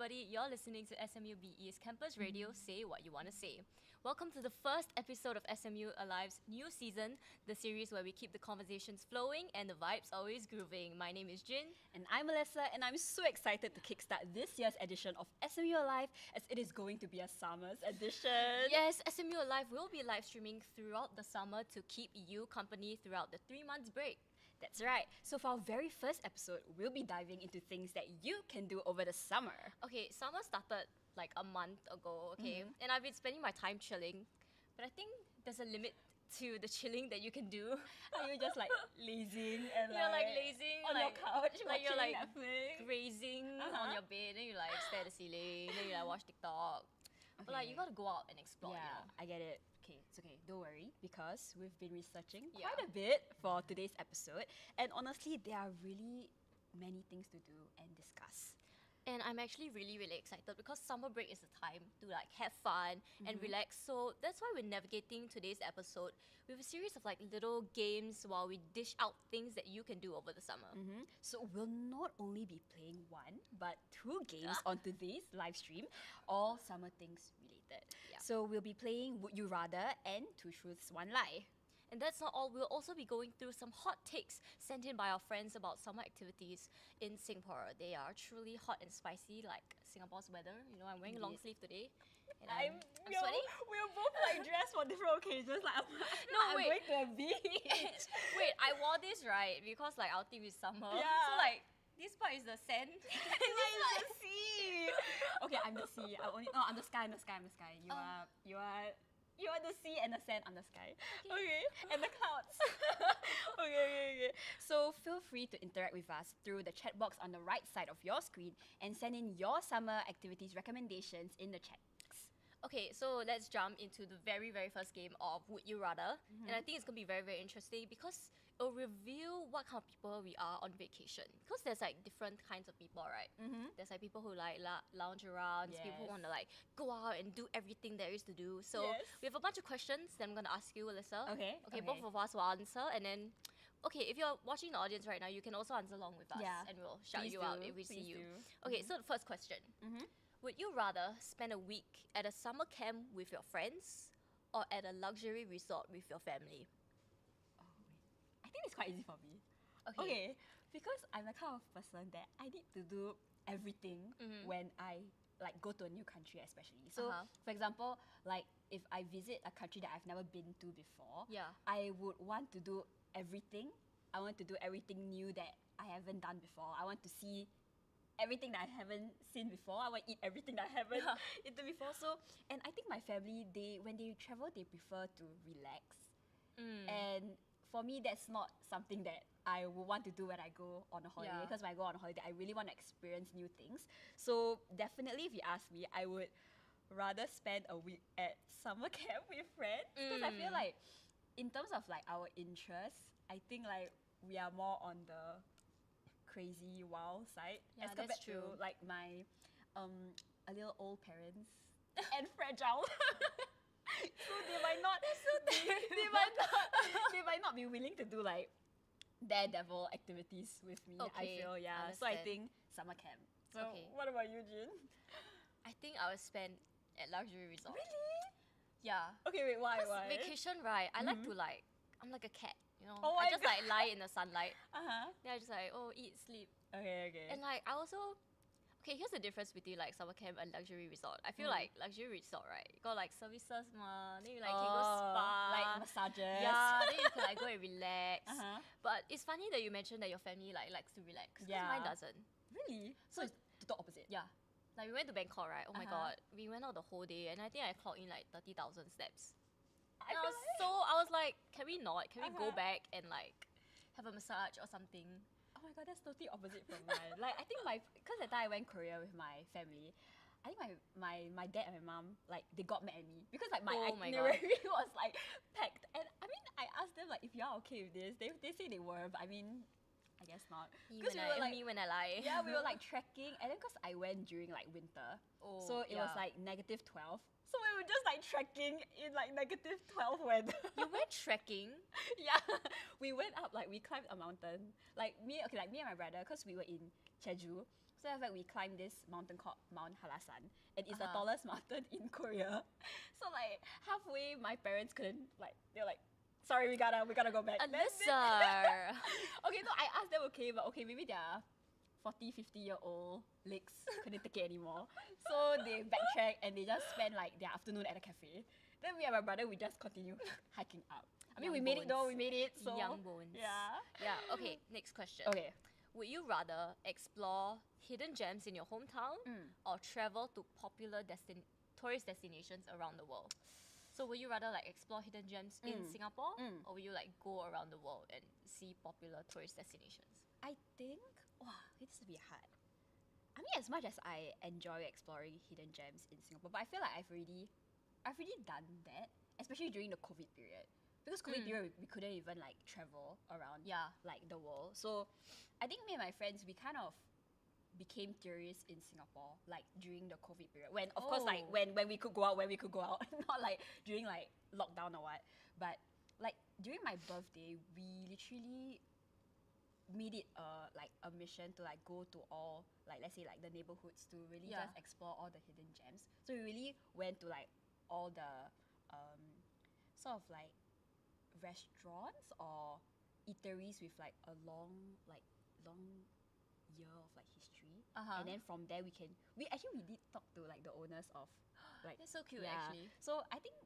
everybody, you're listening to SMUBE's Campus Radio, Say What You Want to Say. Welcome to the first episode of SMUAlive's new season, the series where we keep the conversations flowing and the vibes always grooving. My name is Jin. And I'm Alyssa, and I'm so excited to kickstart this year's edition of SMUAlive, as it is going to be a summer's edition. Yes, SMUAlive will be live streaming throughout the summer to keep you company throughout the 3 months break. That's right. So for our very first episode, we'll be diving into things that you can do over the summer. Okay, summer started like a month ago, okay? And I've been spending my time chilling, but I think there's a limit to the chilling that you can do. Are you just like lazing and You're like lazing on like, your couch, like you're like Netflix? grazing on your bed, then you like stare at the ceiling, then you like watch TikTok. But like you gotta go out and explore, Yeah, you know? I get it. Okay, it's okay. Don't worry, because we've been researching Yeah. quite a bit for today's episode, and honestly, there are really many things to do and discuss. And I'm actually really, really excited because summer break is the time to like have fun and relax. So that's why we're navigating today's episode with a series of like little games while we dish out things that you can do over the summer. So we'll not only be playing one, but two games on today's live stream, all summer things related. Yeah. So we'll be playing Would You Rather and Two Truths, One Lie. And that's not all, we'll also be going through some hot takes sent in by our friends about summer activities in Singapore. They are truly hot and spicy like Singapore's weather. You know, I'm wearing a long Indeed. sleeve today. And I'm yo, sweating. We're both like dressed for different occasions. Like, I'm wait. going to a beach. Wait, I wore this right because like our theme is summer. Yeah. So like this part is the sand. This is the sea. Okay, I'm the sea. I'm the sky. I'm the sky. I'm the sky. You are the sea and the sand. I'm the sky. Okay. And the clouds. Okay. So feel free to interact with us through the chat box on the right side of your screen and send in your summer activities recommendations in the chat box. Okay, so let's jump into the very, very first game of Would You Rather. And I think it's going to be very, very interesting because it'll reveal what kind of people we are on vacation. Because there's like different kinds of people, right? There's like people who like lounge around, there's people who Yes. want to like go out and do everything there is to do. So Yes. we have a bunch of questions that I'm going to ask you, Alyssa. Okay, Okay, okay. both of us will answer and then... Okay, if you're watching the audience right now, you can also answer along with us Yeah. and we'll shout Please you out do, if we see please you. do. Okay, so the first question. Would you rather spend a week at a summer camp with your friends or at a luxury resort with your family? Oh, wait. I think it's quite easy for me. Okay. Because I'm the kind of person that I need to do everything when I like go to a new country, especially. So, for example, like if I visit a country that I've never been to before, Yeah. I would want to do everything. I want to do everything new that I haven't done before. I want to see everything that I haven't seen before. I want to eat everything that I haven't eaten before. So, and I think my family, when they travel, they prefer to relax. And for me, that's not something that I would want to do when I go on a holiday. Yeah. Because when I go on a holiday, I really want to experience new things. So definitely, if you ask me, I would rather spend a week at summer camp with friends. Because I feel like, in terms of like our interests, I think like we are more on the crazy wild side Yeah, as that's compared true. to like my a little old parents and fragile. So they might not they might not be willing to do like daredevil activities with me. Okay, I feel So I understand. think summer camp. So Okay. what about you, Jin? I think I would spend at luxury resort. Really? Yeah. Okay, wait, why? Because vacation, right, I like to like, I'm like a cat, you know? Oh I my just like lie in the sunlight. Uh-huh. Then I just like, oh, eat, sleep. Okay. And like, I also... Okay, here's the difference between like summer camp and luxury resort. I feel like luxury resort, right? You got like services ma, then you like can go spa. like massages. Yeah, then you can like go and relax. Uh-huh. But it's funny that you mentioned that your family like likes to relax. 'Cause Yeah. mine doesn't. Really? So it's the opposite. Yeah. Like we went to Bangkok, right? Oh my Uh-huh. god. We went out the whole day and I think I clocked in like 30,000 steps. I And feel I was like, can we not? Can we go Uh-huh. back and like have a massage or something? Oh my god, that's totally opposite from mine. Like I think because that time I went Korea with my family, I think my dad and my mom like they got mad at me because like my Oh my itinerary was like packed, and I mean I asked them like if you're okay with this, they say they were, but I mean I guess not. Me 'Cause when I lie. yeah, we were like trekking, and then because I went during like winter, Oh, so it was yeah. like -12. So we were just like trekking in like -12 weather. You went trekking? Yeah, we went up, like we climbed a mountain. Like me and my brother, because we were in Jeju. So after that, we climbed this mountain called Mount Halasan, and it's the tallest mountain in Korea. So like halfway, my parents couldn't they're like, sorry, we gotta go back. Alyssa! Okay, no, I asked them, but maybe they're 40, 50-year-old legs couldn't take it anymore. So they backtracked and they just spent like their afternoon at a cafe. Then me and my brother, we just continue hiking up. I mean, we made it though, we made it. So Young bones. Yeah, okay, next question. Okay. Would you rather explore hidden gems in your hometown or travel to popular tourist destinations around the world? So would you rather like explore hidden gems in Singapore or would you like go around the world and see popular tourist destinations? I think, this would be hard. I mean, as much as I enjoy exploring hidden gems in Singapore, but I feel like I've already done that, especially during the COVID period. Because COVID period, we couldn't even like travel around like the world. So I think me and my friends, we kind of became tourists in Singapore, like during the COVID period. When, of course, like when we could go out, not like during like lockdown or what. But like during my birthday, we literally made it a mission to like go to all, like let's say like the neighborhoods to really just explore all the hidden gems. So we really went to like all the sort of like restaurants or eateries with like a long year of like history, and then from there we did talk to like the owners of like That's so cute actually. So I think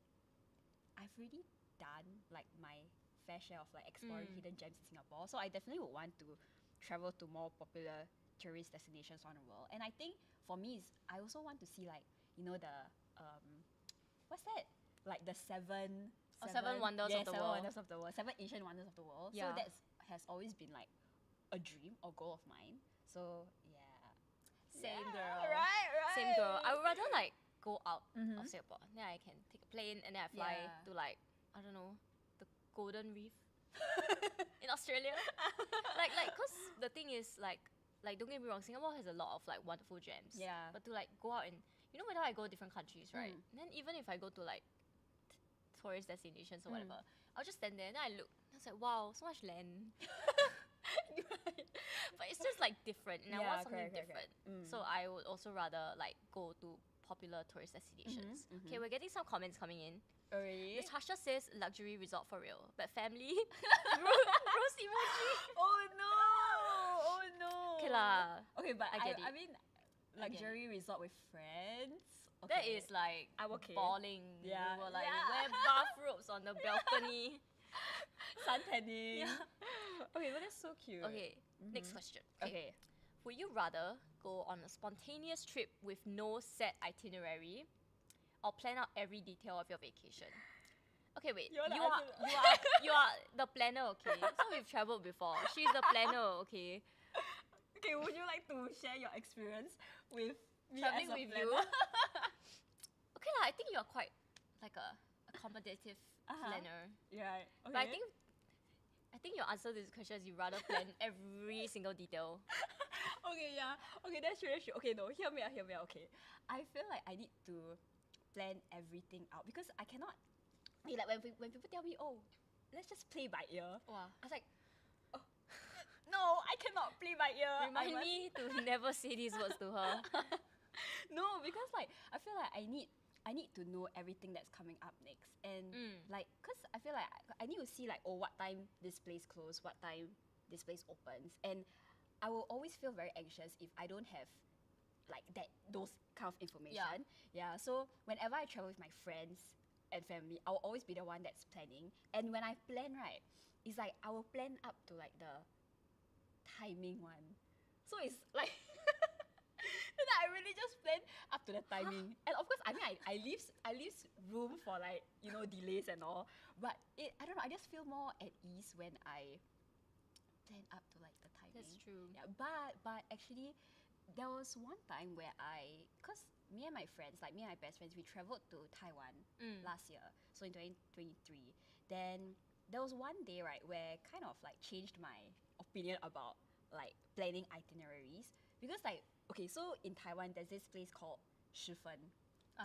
I've already done like my fair share of like exploring hidden gems in Singapore. So I definitely would want to travel to more popular tourist destinations around the world. And I think for me is I also want to see like, you know, the what's that? Like the seven wonders of the seven world. wonders of the world, seven ancient wonders of the world. Yeah. So that has always been like a dream or goal of mine. So yeah. Same girl. Right. Same girl. I would rather like go out of Singapore. Then I can take a plane and then I fly to like, I don't know, the Golden Reef in Australia. like cause the thing is like don't get me wrong, Singapore has a lot of like wonderful gems. Yeah. But to like go out and, you know, whenever I go to different countries, right? And then even if I go to like tourist destinations or whatever, I'll just stand there and then I look. I was like, wow, so much land. But it's just like different, and I want something different. So I would also rather like go to popular tourist destinations. Okay, we're getting some comments coming in. Already? Natasha says luxury resort for real, but family. Rose emoji. Oh no! Okay lah. Okay, but I get it. I mean, luxury resort with friends. Okay. That is like I'm okay. balling. Yeah. We were like wear bathrobes on the balcony. Sun tanning. Okay, but that's so cute. Okay, next question. Okay. Would you rather go on a spontaneous trip with no set itinerary or plan out every detail of your vacation? Okay, wait. You are the planner, okay? So we've traveled before. She's the planner, okay? Okay, would you like to share your experience with me Traveling as a with planner? you? Okay lah, I think you're quite like a accommodative planner. Yeah. Okay. But I think your answer to this question is you rather plan every single detail. Okay, yeah. Okay, that's true. Okay, no, hear me out. Okay. I feel like I need to plan everything out because I cannot. Like when people tell me, oh, let's just play by ear. Wow. I was like, oh, no, I cannot play by ear. Remind me to never say these words to her. No, because like I feel like I need to know everything that's coming up next, and like, cause I feel like I need to see like, oh, what time this place closes, what time this place opens, and I will always feel very anxious if I don't have like those kind of information. Yeah. So whenever I travel with my friends and family, I will always be the one that's planning. And when I plan, right, it's like I will plan up to like the timing one. So it's like then I really just plan up to the timing. And of course, I mean, I leave room for like, you know, delays and all. But I don't know, I just feel more at ease when I plan up to like the timing. That's true. Yeah, but actually, there was one time where cause me and my friends, like me and my best friends, we traveled to Taiwan last year, so in 2023. Then there was one day, right, where kind of like changed my opinion about like planning itineraries, because like, okay, so in Taiwan there's this place called Shifen.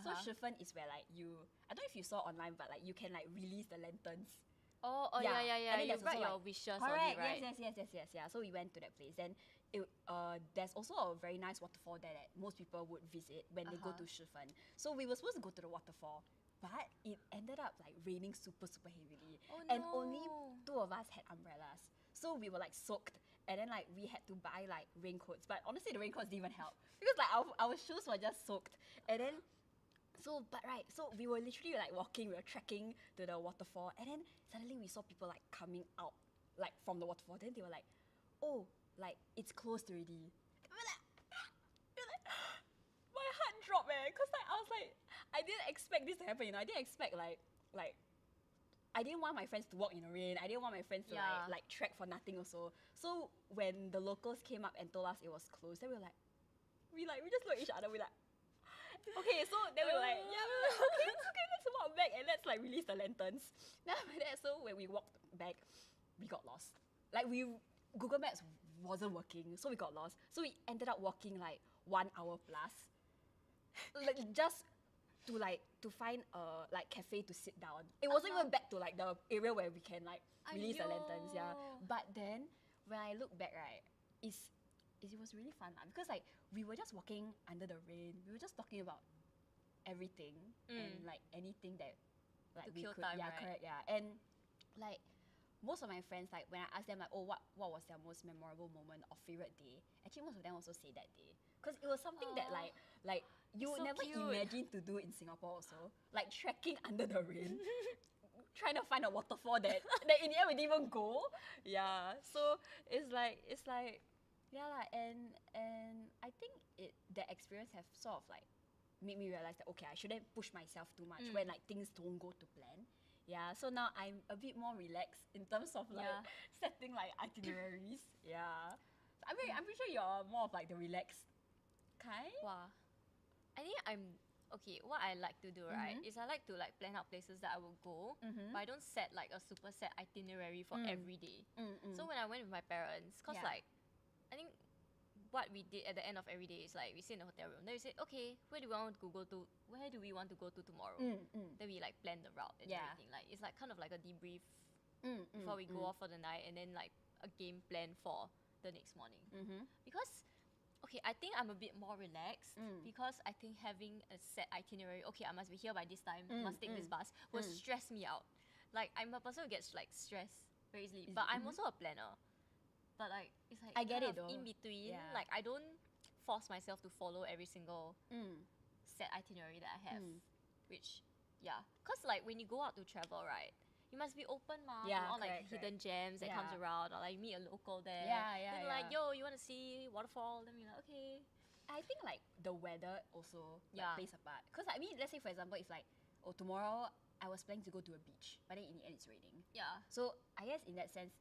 So Shifen is where like I don't know if you saw online, but like you can like release the lanterns. Oh yeah. And then You there's write also, your like, wishes on correct, it, right? yes. Yeah. So we went to that place. Then there's also a very nice waterfall there that most people would visit when they go to Shifen. So we were supposed to go to the waterfall, but it ended up like raining super heavily, and only 2 of us had umbrellas. So we were like soaked, and then like we had to buy like raincoats. But honestly, the raincoats didn't even help because like our shoes were just soaked. And then so we were literally like walking, we were trekking to the waterfall, and then suddenly we saw people like coming out like from the waterfall. Then they were like, oh, like it's closed already. My heart dropped, because like I was like, I didn't expect this to happen. I didn't expect like I didn't want my friends to walk in the rain. I didn't want my friends to like trek for nothing also. So when the locals came up and told us it was closed, then we just looked at each other. We're like, okay, so then we were like, yeah, okay, it's okay, let's walk back and let's like release the lanterns. Then after that, so when we walked back, we got lost. Like Google Maps wasn't working, so we got lost. So we ended up walking like 1 hour plus, like just to find a like cafe to sit down. It wasn't even back to like the area where we can like release the lanterns, But then when I look back, right, it was really fun because like we were just walking under the rain. We were just talking about everything and like anything that like to we kill could, time, right? correct, and like most of my friends, like when I asked them like, oh, what was their most memorable moment or favorite day, actually most of them also say that day because it was something that like you would so never cute. imagine to do in Singapore also, like trekking under the rain. Trying to find a waterfall that in the end we didn't even go. So it's like and I think that experience have sort of like made me realize that okay, I shouldn't push myself too much when like things don't go to plan. So now I'm a bit more relaxed in terms of like setting like itineraries. I'm pretty sure you're more of like the relaxed kind. Wow. I think what I like to do, right, is I like to like plan out places that I will go, but I don't set like a super set itinerary for every day. So when I went with my parents, cause like I think what we did at the end of every day is like we sit in the hotel room. Then we say, okay, where do we want to go to? Where do we want to go to tomorrow? Then we like plan the route and everything. Like it's like kind of like a debrief before we go off for the night, and then like a game plan for the next morning. Because okay, I think I'm a bit more relaxed because I think having a set itinerary, okay, I must be here by this time, must take this bus, will stress me out. Like I'm a person who gets like stressed very easily, but I'm also a planner. But like it's like I get kind it of though. in between. Like I don't force myself to follow every single set itinerary that I have, which cause like when you go out to travel, right, you must be open to all like hidden gems that comes around, or like you meet a local there. Then like, yo, you want to see waterfall? Then we're like, okay. I think like the weather also like, plays a part. Cause I mean, let's say for example, if like tomorrow I was planning to go to a beach, but then in the end it's raining. So I guess in that sense,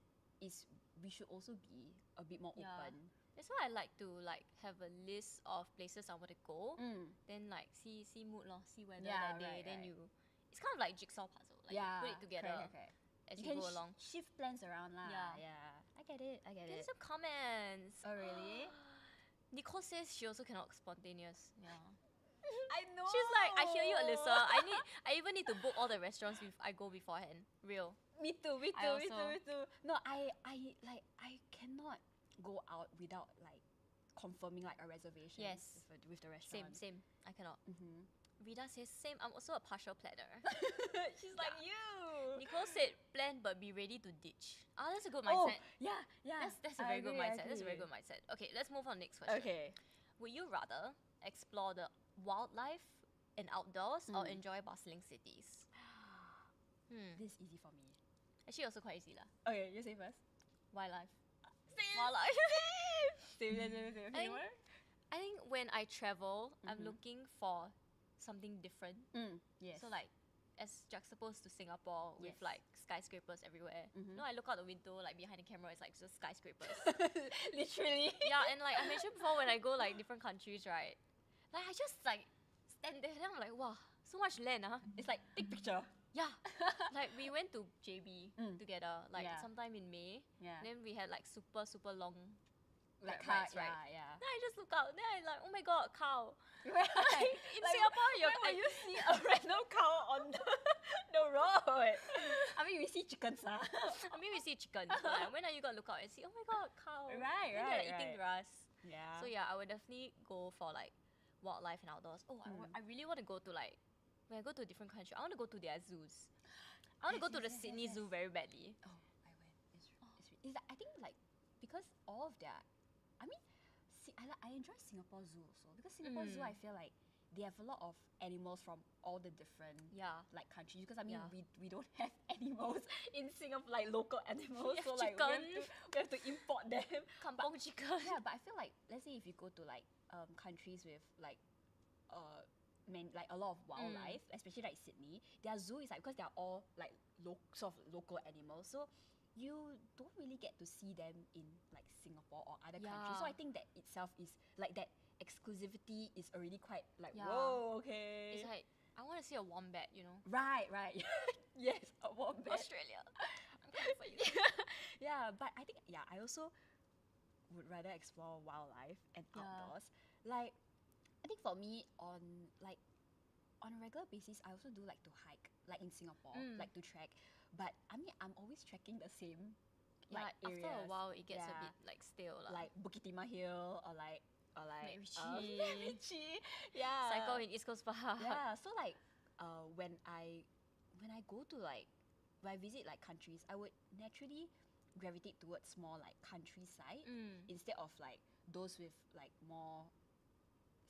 we should also be a bit more open. That's why I like to like have a list of places I want to go. Then like see mood lor, see weather that day. Then it's kind of like jigsaw puzzle. Like you put it together as you go along. Shift plans around lah. I get it. Get some comments. Oh really? Nicole says she also cannot spontaneous. I know. She's like, I hear you, Alyssa. I even need to book all the restaurants I go beforehand. Real. Me too. No, I cannot go out without like confirming like a reservation. Yes. With the restaurant. Same. I cannot. Rita says same. I'm also a partial planner. She's like you. Nicole said plan but be ready to ditch. That's a good mindset. Yeah. That's a very good mindset. That's a very good mindset. Okay, let's move on next question. Okay. Would you rather explore the wildlife and outdoors or enjoy bustling cities? This is easy for me. Actually, also quite easy lah. Okay, you say first. Wildlife. Same. Wildlife. Same. I think when I travel, I'm looking for something different. Yes. So like, as juxtaposed to Singapore with like skyscrapers everywhere. No, I look out the window, like behind the camera, it's like just skyscrapers. Literally. And like I mentioned before, when I go like different countries, right? Like I just like stand there and I'm like, wow, so much land, It's like big picture. Like we went to JB together, like sometime in May. Then we had like super long like rides, car, right? Then I just look out, then I like, oh my god, a cow. Right. In Singapore, you're when will you see a random cow on the road? I mean, we see chickens, I mean, we see chickens. So like, when are you gonna look out and see? Oh my god, cow! Right, Then right, they're eating right. grass. Yeah. So yeah, I would definitely go for like wildlife and outdoors. Oh, I really want to go to like when I go to a different country. I want to go to their zoos. I want to go to the Sydney Zoo very badly. Oh, I went. It's like, I think like because all of their, I mean, I enjoy Singapore Zoo also because Singapore Zoo I feel like they have a lot of animals from all the different like countries because I mean we don't have animals in Singapore like local animals so like we have to import them. Kampong chicken. Yeah, but I feel like let's say if you go to like countries with like like a lot of wildlife, especially like Sydney, their zoo is like because they're all like sort of local animals, so you don't really get to see them in like Singapore or other countries. So I think that itself is like that exclusivity is already quite like whoa, okay. It's like I want to see a wombat, you know. Right. Yes, a wombat. Australia. I'm coming for you. Yeah, but I think I also would rather explore wildlife and outdoors. Like I think for me on a regular basis, I also do like to hike, like in Singapore, like to trek. But I mean, I'm always trekking the same like areas. After a while, it gets a bit like stale, like Bukit Timah Hill or like MacRitchie. Yeah. Cycle in East Coast Park. Yeah. So like, when I go to like when I visit like countries, I would naturally gravitate towards more like countryside instead of like those with like more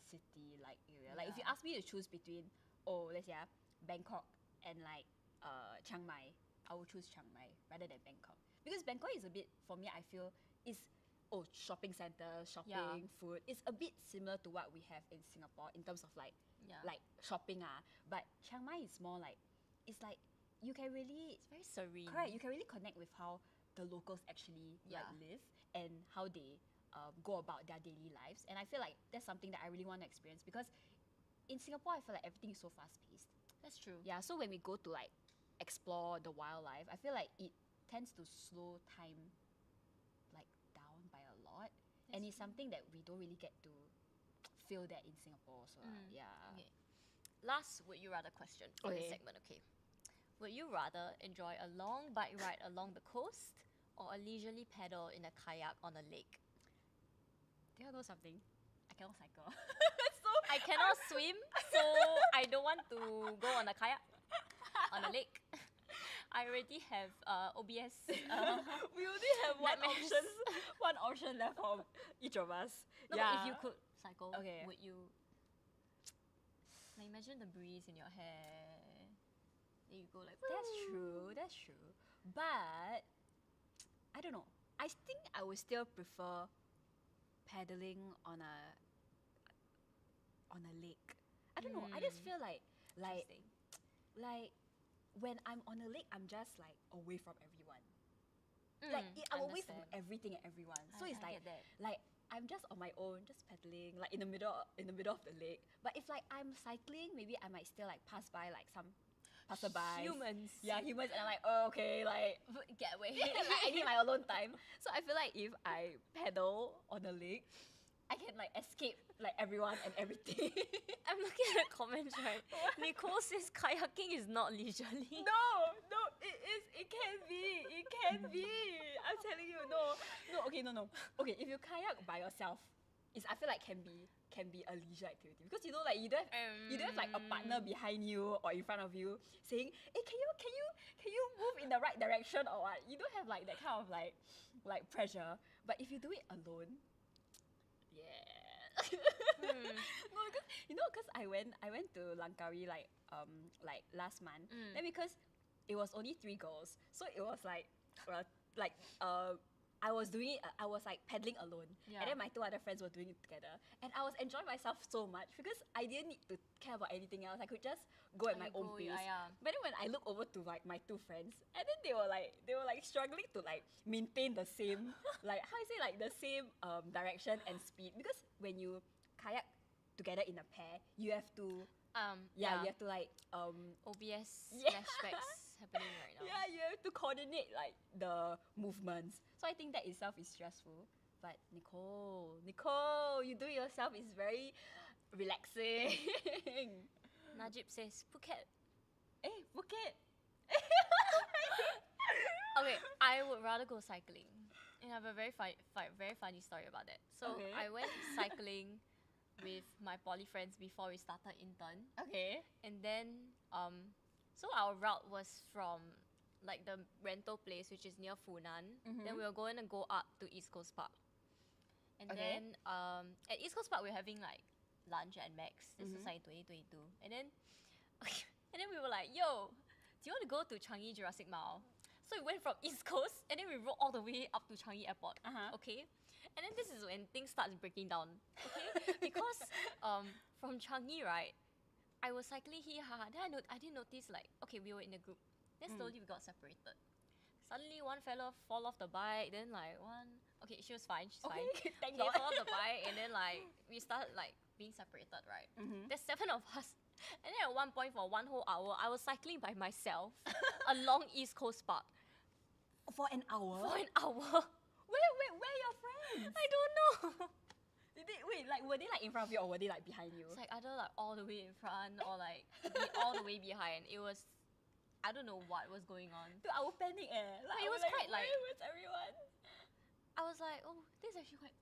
city like area. Like if you ask me to choose between let's say Bangkok and like Chiang Mai, I would choose Chiang Mai rather than Bangkok because Bangkok is a bit for me I feel is shopping center, shopping, food. It's a bit similar to what we have in Singapore in terms of like shopping but Chiang Mai is more like it's like you can really it's very serene. Correct, you can really connect with how the locals actually like live and how they go about their daily lives, and I feel like that's something that I really want to experience because in Singapore I feel like everything is so fast paced. That's true. Yeah, so when we go to like explore the wildlife, I feel like it tends to slow time like down by a lot, and it's something that we don't really get to feel that in Singapore. So Okay. Last would you rather question for this segment. Okay. Would you rather enjoy a long bike ride along the coast or a leisurely paddle in a kayak on a lake? do you know something? I cannot cycle. I cannot swim, so I don't want to go on a kayak on a lake. I already have OBS. We only have one option left for each of us. No, but if you could cycle, Okay. would you? Like imagine the breeze in your hair. Then you go like. That's true. But I don't know. I think I would still prefer paddling on a lake. I don't know. I just feel like Interesting. when I'm on a lake, I'm just like away from everyone. I'm away from understand. everything and everyone. So it's I like get that. like I'm just on my own, just paddling like in the middle of the lake. But if like I'm cycling, maybe I might still like pass by like some passerby. Humans. Yeah, humans, and I'm like, oh, okay, like Get away. like, I need my alone time. So I feel like if I paddle on the lake, I can like escape like everyone and everything. I'm looking at the comments, right? Nicole says kayaking is not leisurely. No, it is. It can be. I'm telling you, no. Okay, no. Okay, if you kayak by yourself, I feel like can be a leisure activity because you know like you don't have like a partner behind you or in front of you saying, hey, can you move in the right direction or what? You don't have like that kind of like pressure. But if you do it alone, no, because I went to Langkawi like last month. Then because it was only 3 girls, so it was like I was doing it. I was like paddling alone, and then my 2 other friends were doing it together, and I was enjoying myself so much because I didn't need to care about anything else. I could just go at my own pace. But then when I look over to like my 2 friends, and then they were like struggling to like maintain the same like how you say like the same direction and speed, because when you kayak together in a pair, you have to you have to like OBS flashbacks happening right now. Yeah, you have to coordinate like the movements. So I think that itself is stressful. But Nicole, you do it yourself is very relaxing. Najib says Phuket. Phuket. Okay, I would rather go cycling. And I have a very funny story about that. So Okay. I went cycling with my poly friends before we started intern. Okay. And then so our route was from like the rental place, which is near Funan. Then we were going to go up to East Coast Park. And Okay. then at East Coast Park we're having like lunch at Max. This was like 2022. And then and then we were like, yo, do you want to go to Changi Jurassic Mall? So we went from East Coast and then we rode all the way up to Changi Airport. Okay? And then this is when things starts breaking down. Okay? Because from Changi, right, I was cycling here, then I didn't notice like, okay, we were in a group. Then slowly we got separated. Suddenly one fella fall off the bike, then like one, okay, she was fine, she's fine. Thank He God. fall off the bike and then like we started like being separated, right? There's 7 of us. And then at one point for 1 whole hour, I was cycling by myself along East Coast Park For an hour? for an hour. Where are your friends? I don't know. Were they like in front of you or were they like behind you? It's like either like all the way in front or like all the way behind. It was, I don't know what was going on. Dude, I would panic But I it was quite like, where's everyone? I was like, oh, this is actually quite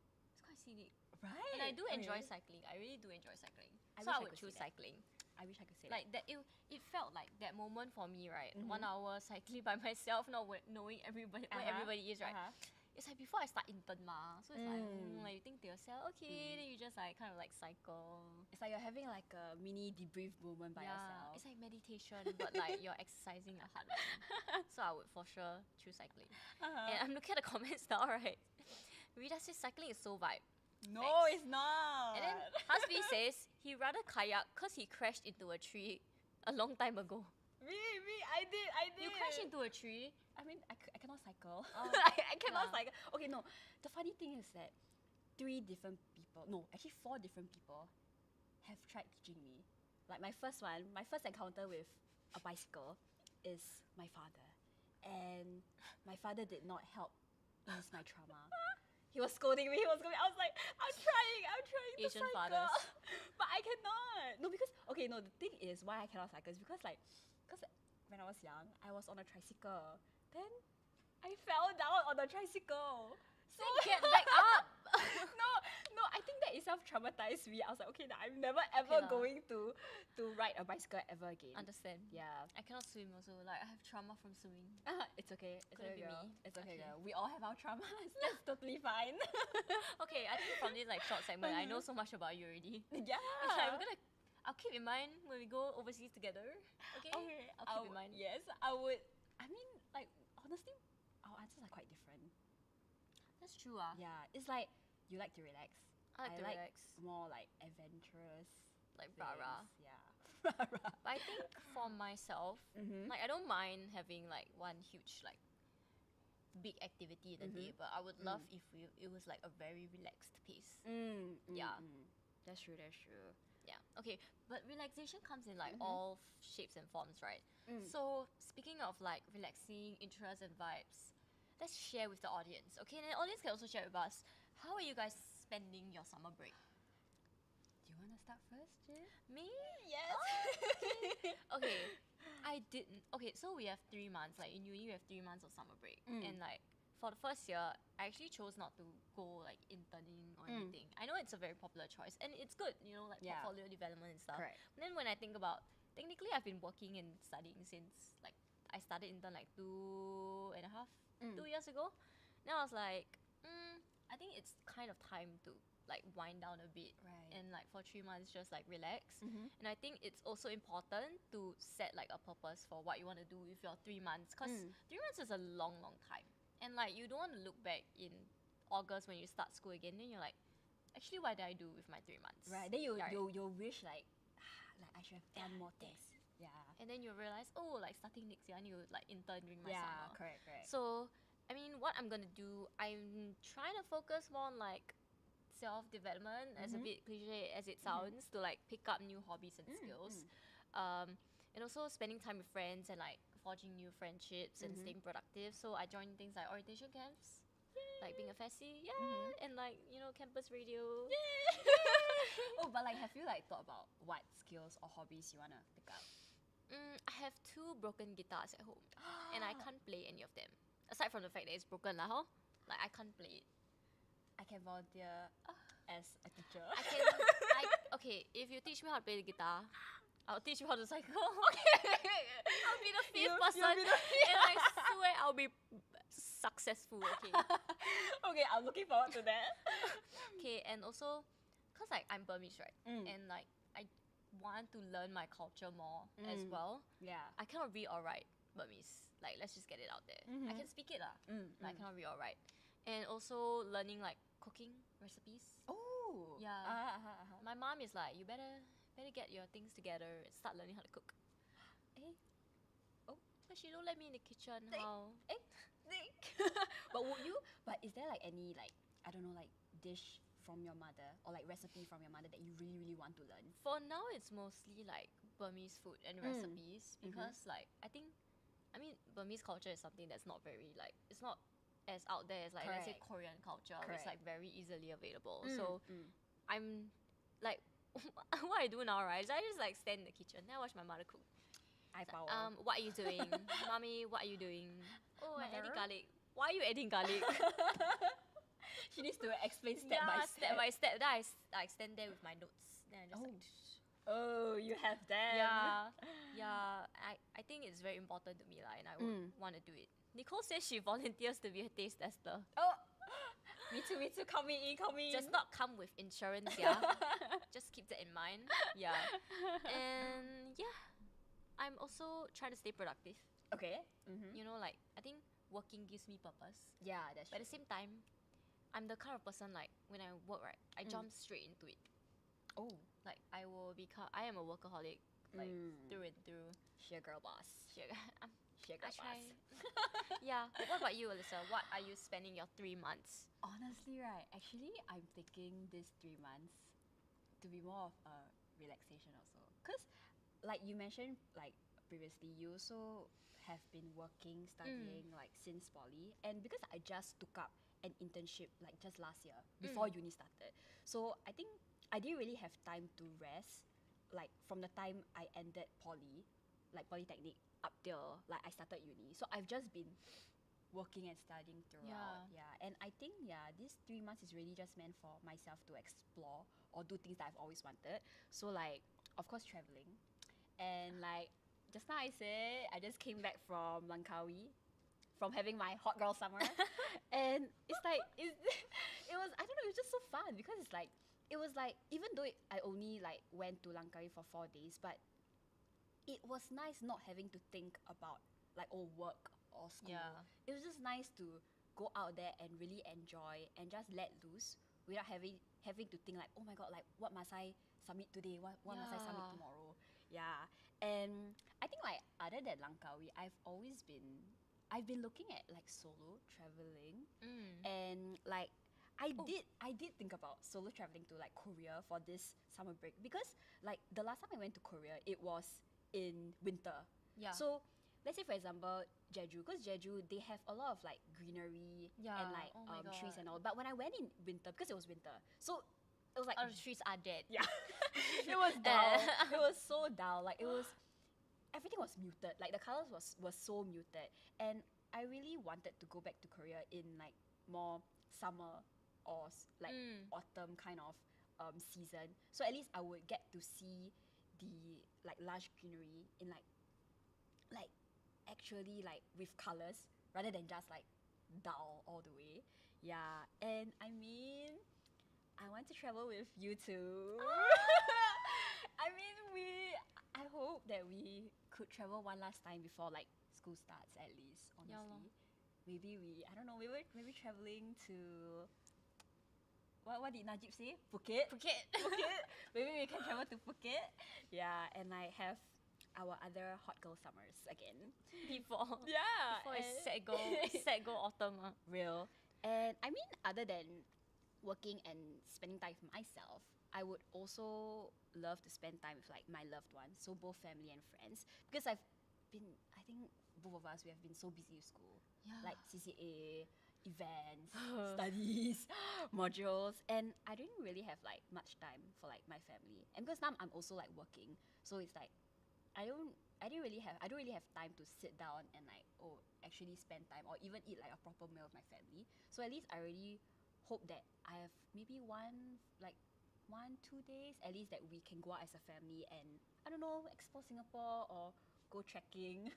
scenic. Right. And I do enjoy cycling. I really do enjoy cycling. I So wish I I would could choose say that. cycling. I wish I could say Like that, it felt like that moment for me, right? 1 hour cycling by myself, not knowing everybody where everybody is, right? It's like before I start intern ma, so it's like you think to yourself, okay, then you just like kind of like cycle. It's like you're having like a mini debrief moment by yourself. It's like meditation, but like you're exercising your heart rate. So I would for sure choose cycling. And I'm looking at the comments now, right? Rita says cycling is so vibe. No, it's not. And then Hasbi says he rather kayak because he crashed into a tree a long time ago. Me, I did. You crashed into a tree? I mean, I cannot cycle. Oh. I cannot Yeah. cycle. Okay, no. The funny thing is that 4 different people have tried teaching me. Like my first encounter with a bicycle is my father. And my father did not help ease my trauma. He was scolding me. I was like, I'm trying to Asian cycle. fathers. But I cannot. No, because, okay, no, the thing is why I cannot cycle is because when I was young, I was on a tricycle. Then I fell down on the tricycle. So Get back up! no, I think that itself traumatized me. I was like, okay, now I'm never ever lah. going to ride a bicycle ever again. Understand. Yeah. I cannot swim also. Like I have trauma from swimming. It's okay. It's Couldn't okay, be girl. me. It's okay, Okay. girl. We all have our traumas. That's totally fine. Okay, I think from this like short segment, I know so much about you already. Yeah. It's like I'll keep in mind when we go overseas together. Okay? Okay. I'll keep in mind. Yes, I would. I mean, like, honestly, our answers are quite different. That's true. Yeah. It's like, you like to relax. I like to relax. More like adventurous. Like things. rah-rah. Yeah. But I think for myself, like I don't mind having like one huge like big activity in the day, but I would love if it was like a very relaxed pace. Yeah. That's true. Yeah. Okay. But relaxation comes in like all shapes and forms, right? So speaking of like relaxing interests and vibes, let's share with the audience. Okay, and the audience can also share with us. How are you guys spending your summer break? Do you want to start first, Jay? Me? Yes. Okay. I didn't. Okay, so we have 3 months. Like in uni, we have 3 months of summer break, and like for the first year, I actually chose not to go like interning or anything. I know it's a very popular choice, and it's good, you know, like Yeah. portfolio development and stuff. Correct. But then when I think about, technically, I've been working and studying since like I started intern like 2.5, 2 years ago. Then I was like, I think it's kind of time to like wind down a bit, Right. and like for 3 months just like relax. And I think it's also important to set like a purpose for what you want to do with your 3 months, because 3 months is a long time, and like you don't want to look back in August when you start school again, then you're like, actually what did I do with my 3 months? Right. Then Right. you'll wish like I should have done more things. Yeah. And then you realize, oh, like starting next year I need to like intern during my Yeah. summer. Correct. So I mean, what I'm gonna do, I'm trying to focus more on like self-development, as a bit cliche as it sounds, to like pick up new hobbies and skills, and also spending time with friends and like forging new friendships and staying productive. So I joined things like orientation camps, like being a FESI, and like, you know, campus radio. Oh, but like, have you like thought about what skills or hobbies you wanna pick up? I have 2 broken guitars at home, and I can't play any of them. Aside from the fact that it's broken, lah, like I can't play it. I can volunteer as a teacher. Okay, if you teach me how to play the guitar, I'll teach you how to cycle. Okay. I'll be the 5th You'll person, be the and I swear I'll be successful. Okay. Okay, I'm looking forward to that. Okay, and also, cause like I'm Burmese, right? And like I want to learn my culture more as well. Yeah. I cannot read or write Burmese. Like, let's just get it out there. I can speak it lah, but I cannot read or write. And also learning like cooking recipes. Oh. Yeah. My mom is like, you better get your things together and start learning how to cook. Eh? Oh. But she don't let me in the kitchen. How? But is there like any like, I don't know, like dish from your mother or like recipe from your mother that you really, really want to learn? For now, it's mostly like Burmese food and recipes because like I mean Burmese culture is something that's not very like, it's not as out there as like let's say Korean culture. It's like very easily available. So I'm like what I do now, right, is I just like stand in the kitchen, then I watch my mother cook. What are you doing? Mommy, what are you doing? Oh, I'm adding garlic. Why are you adding garlic? She needs to explain step by step. Then I stand there with my notes. Then I just like, oh, you have that. Yeah. I think it's very important to me lah, and I would want to do it. Nicole says she volunteers to be a taste tester. Oh, me too. Count me in. Just not come with insurance, yeah. Just keep that in mind. Yeah. And yeah, I'm also trying to stay productive. Okay. You know, like I think working gives me purpose. Yeah, that's true. But at the same time, I'm the kind of person like when I work, right, I jump straight into it. Oh. Like I am a workaholic, like through and through. Sheer girl boss. Sheer Sheer girl boss. Yeah. But what about you, Alyssa? What are you spending your 3 months? Honestly, right, actually I'm thinking these 3 months to be more of a relaxation also. Cause like you mentioned like previously, you also have been working, studying like since poly, and because I just took up an internship like just last year before uni started, so I think I didn't really have time to rest like from the time I ended poly, like polytechnic, up till like I started uni. So I've just been working and studying throughout. Yeah. And I think these 3 months is really just meant for myself to explore or do things that I've always wanted. So like of course traveling, and like just now I said I just came back from Langkawi from having my hot girl summer. And it's like it was, I don't know, it was just so fun because it's like it was like, even though I only like went to Langkawi for 4 days, but it was nice not having to think about like work or school. It was just nice to go out there and really enjoy and just let loose without having to think like, oh my god, like what must I submit today, what must I submit tomorrow. And I think like other than Langkawi, I've been looking at like solo traveling, and like I did think about solo traveling to like Korea for this summer break, because like the last time I went to Korea, it was in winter. So let's say for example Jeju, because Jeju they have a lot of like greenery and like trees and all. But when I went in winter, because it was winter, so it was like all the trees are dead. It was dull. It was so dull. Like it was, everything was muted. Like the colors was so muted, and I really wanted to go back to Korea in like more summer or like autumn kind of season. So at least I would get to see the like lush greenery in like actually like with colors rather than just like dull all the way. And I mean, I want to travel with you too. I mean, I hope that we could travel one last time before like school starts, at least, honestly. Maybe maybe traveling to, what did Najib say? Phuket. Maybe we can travel to Phuket. And I have our other hot girl summers again. Before it's set go autumn. Real. And I mean, other than working and spending time with myself, I would also love to spend time with like my loved ones, so both family and friends, because I think both of us, we have been so busy with school, like CCA, events, studies, modules, and I didn't really have like much time for like my family. And because now I'm also like working, so it's like I don't really have time to sit down and like actually spend time or even eat like a proper meal with my family. So at least I already hope that I have maybe 1-2 days at least that we can go out as a family and I don't know, explore Singapore or go trekking.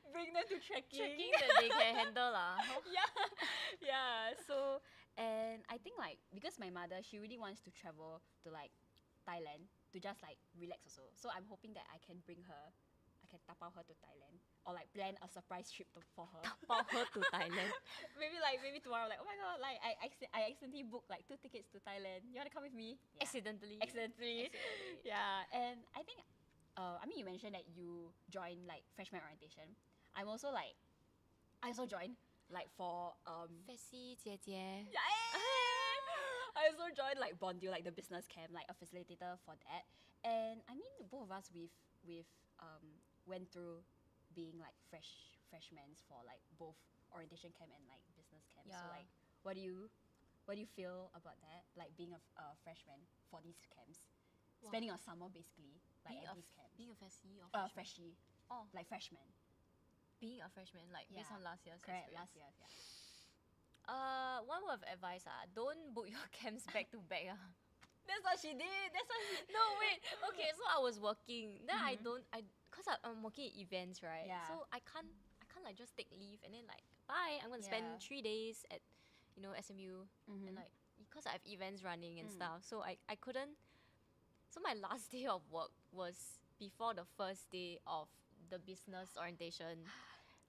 Bring them to trekking. Trekking that they can handle lah. Yeah. So and I think like because my mother, she really wants to travel to like Thailand to just like relax also. So I'm hoping that I can bring her, I can tapao her to Thailand or like plan a surprise trip for her. Tapao her to Thailand. maybe tomorrow like, oh my god, like I accidentally booked like 2 tickets to Thailand. You wanna come with me? Yeah. Accidentally. Yeah. And I think I mean you mentioned that you joined like freshman orientation. I also joined like for Fessie 姐姐. I also joined like Bondue, like the business camp, like a facilitator for that. And I mean both of us we've went through being like freshmen for like both orientation camp and like business camp. Yeah. So like what do you feel about that? Like being a freshman for these camps? Wow. Spending your summer basically like Being at a these camps. Being a Fessie or freshman? Freshie. Oh. Like freshman. Being a freshman, like based on last year's Correct, experience. last year, yeah. One word of advice, don't book your camps back to back. That's what she did. No, wait. Okay, so I was working. Then cause I'm working at events, right? Yeah. So I can't like just take leave and then like bye. I'm gonna spend 3 days at SMU and like because I have events running and stuff. So I couldn't. So my last day of work was before the first day of the business orientation.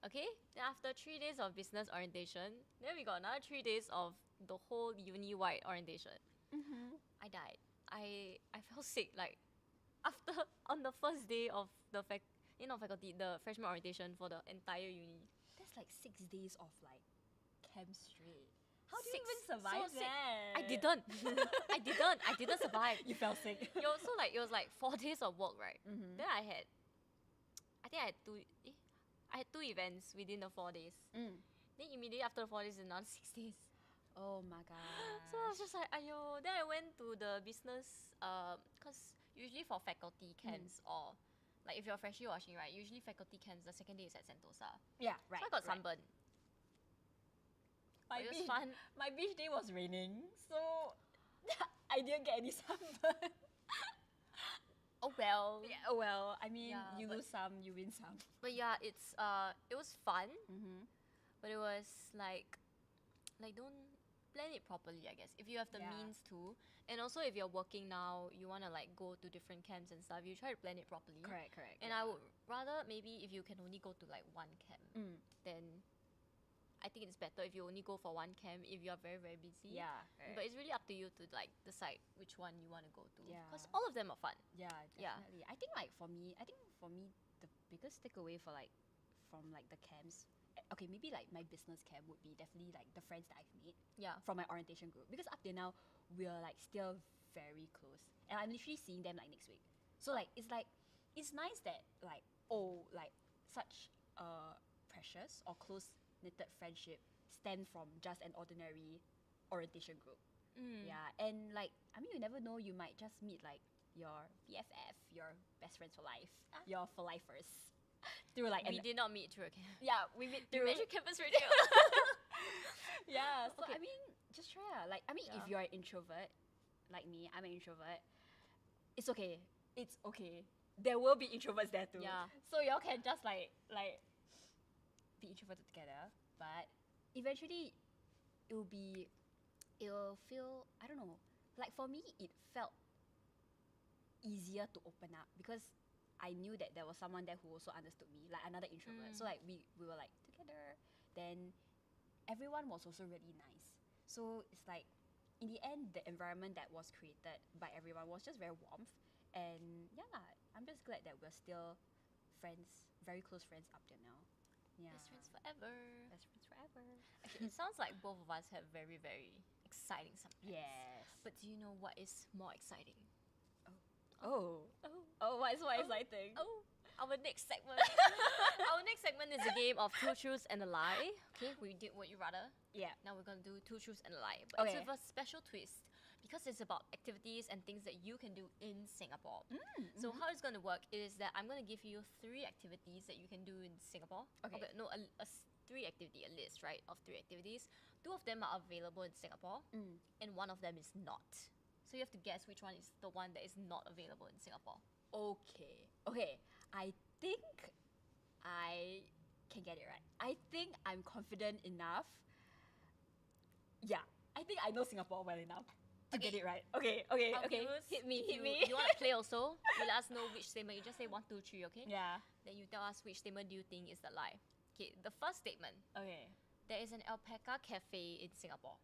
Okay, then after 3 days of business orientation, then we got another 3 days of the whole uni-wide orientation. I died. I felt sick like after on the first day of the faculty, the freshman orientation for the entire uni. That's like 6 days of like camp straight. How do you 6 even survive so sick. that? I didn't survive. You felt sick. So like it was like 4 days of work, right? Then I think I had 2 events within the 4 days. Then immediately after the 4 days, another 6 days. Oh my god. So I was just like, ayo. Then I went to the business, cause usually for faculty camps or like if you're freshie watching, right? Usually faculty camps, the second day is at Sentosa. Yeah, right. So I got sunburn. It was fun. My beach day was raining, so I didn't get any sunburn. Oh well. Yeah, well, I mean, you lose some, you win some. But yeah, it was fun. But it was like don't plan it properly, I guess. If you have the means to, and also if you're working now, you wanna like go to different camps and stuff, you try to plan it properly. Correct. And I would rather maybe if you can only go to like one camp, then I think it's better if you only go for one camp if you're very, very busy. Yeah. Right. But it's really up to you to like decide which one you want to go to. Yeah. Because all of them are fun. Yeah, definitely. I think for me, the biggest takeaway from like the camps, okay, maybe like my business camp would be definitely like the friends that I've made from my orientation group. Because up till now, we're like still very close. And I'm literally seeing them like next week. So like, it's nice that like, such precious or close-knitted friendship stem from just an ordinary orientation group. Yeah, and like, I mean, you never know, you might just meet like your BFF, your best friends for life, your for lifers. Through like we did not meet through a camp. Yeah, we meet You through mentioned campus radio. Yeah, so Okay. I mean, just try like, I mean, if you're an introvert like me, I'm an introvert, it's okay. There will be introverts there too. Yeah. So y'all can just like be introverted together, but eventually it'll feel, I don't know, like for me it felt easier to open up because I knew that there was someone there who also understood me, like another introvert. So like we were like together. Then everyone was also really nice. So it's like in the end, the environment that was created by everyone was just very warm. And yeah, I'm just glad that we're still friends, very close friends up till now. Yeah. Best friends forever. Best friends forever. Actually, it sounds like both of us have very, very exciting subjects. Yes. But do you know what is more exciting? Oh, what's more exciting? Our next segment. Our next segment is a game of 2 truths and a lie. Okay, we did Would You Rather. Yeah. Now we're gonna do 2 truths and a lie. But it's with a special twist because it's about activities and things that you can do in Singapore. So how it's going to work is that I'm going to give you 3 activities that you can do in Singapore. Okay. No, a list, right, of 3 activities. 2 of them are available in Singapore, and 1 of them is not. So you have to guess which one is the one that is not available in Singapore. Okay. I think I can get it right. I think I'm confident enough. Yeah, I think I know Singapore well enough to get it right. Okay. Hit me. You want to play also? You let us know which statement. You just say 1, 2, 3, okay? Yeah. Then you tell us which statement do you think is the lie. Okay, the first statement. Okay. There is an alpaca cafe in Singapore.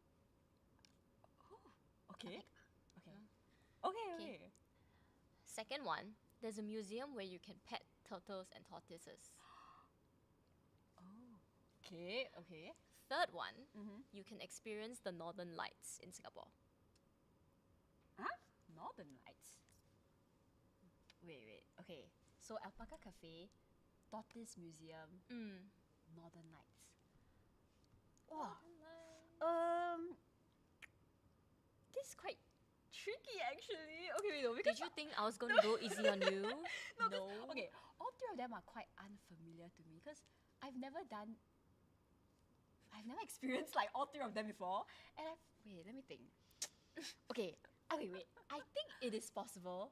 Okay. Second one, there's a museum where you can pet turtles and tortoises. Okay. Third one, you can experience the Northern Lights in Singapore. Huh? Northern Lights. Wait. Okay. So Alpaca Cafe, Tortoise Museum, Northern Lights. Wow. This is quite tricky actually. Okay, wait, Did you think I was going to go easy on you? No. Okay, all 3 of them are quite unfamiliar to me because I've never experienced like all 3 of them before. And wait, let me think. Okay, wait. I think it is possible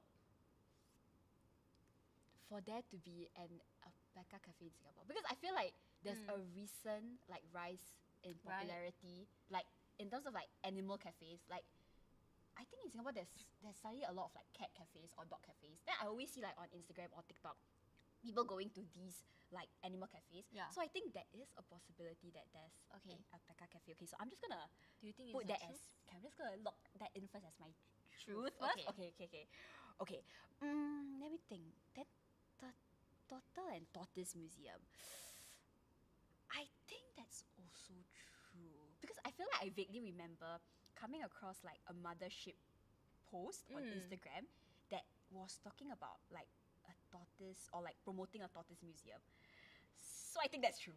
for there to be an alpaca cafe in Singapore because I feel like there's a recent like rise in popularity, like in terms of like animal cafes. Like I think in Singapore there's suddenly a lot of like cat cafes or dog cafes. Then I always see like on Instagram or TikTok people going to these like animal cafes. Yeah. So I think there is a possibility that there's an alpaca cafe. Okay, so I'm just gonna Do you think put it's that the as truth? I'm just gonna lock that in first as my Truth, truth first. okay. Okay. Let me think. Then the Turtle and Tortoise Museum. I think that's also true because I feel like I vaguely remember coming across like a mothership post on Instagram that was talking about like a tortoise or like promoting a tortoise museum. So I think that's true.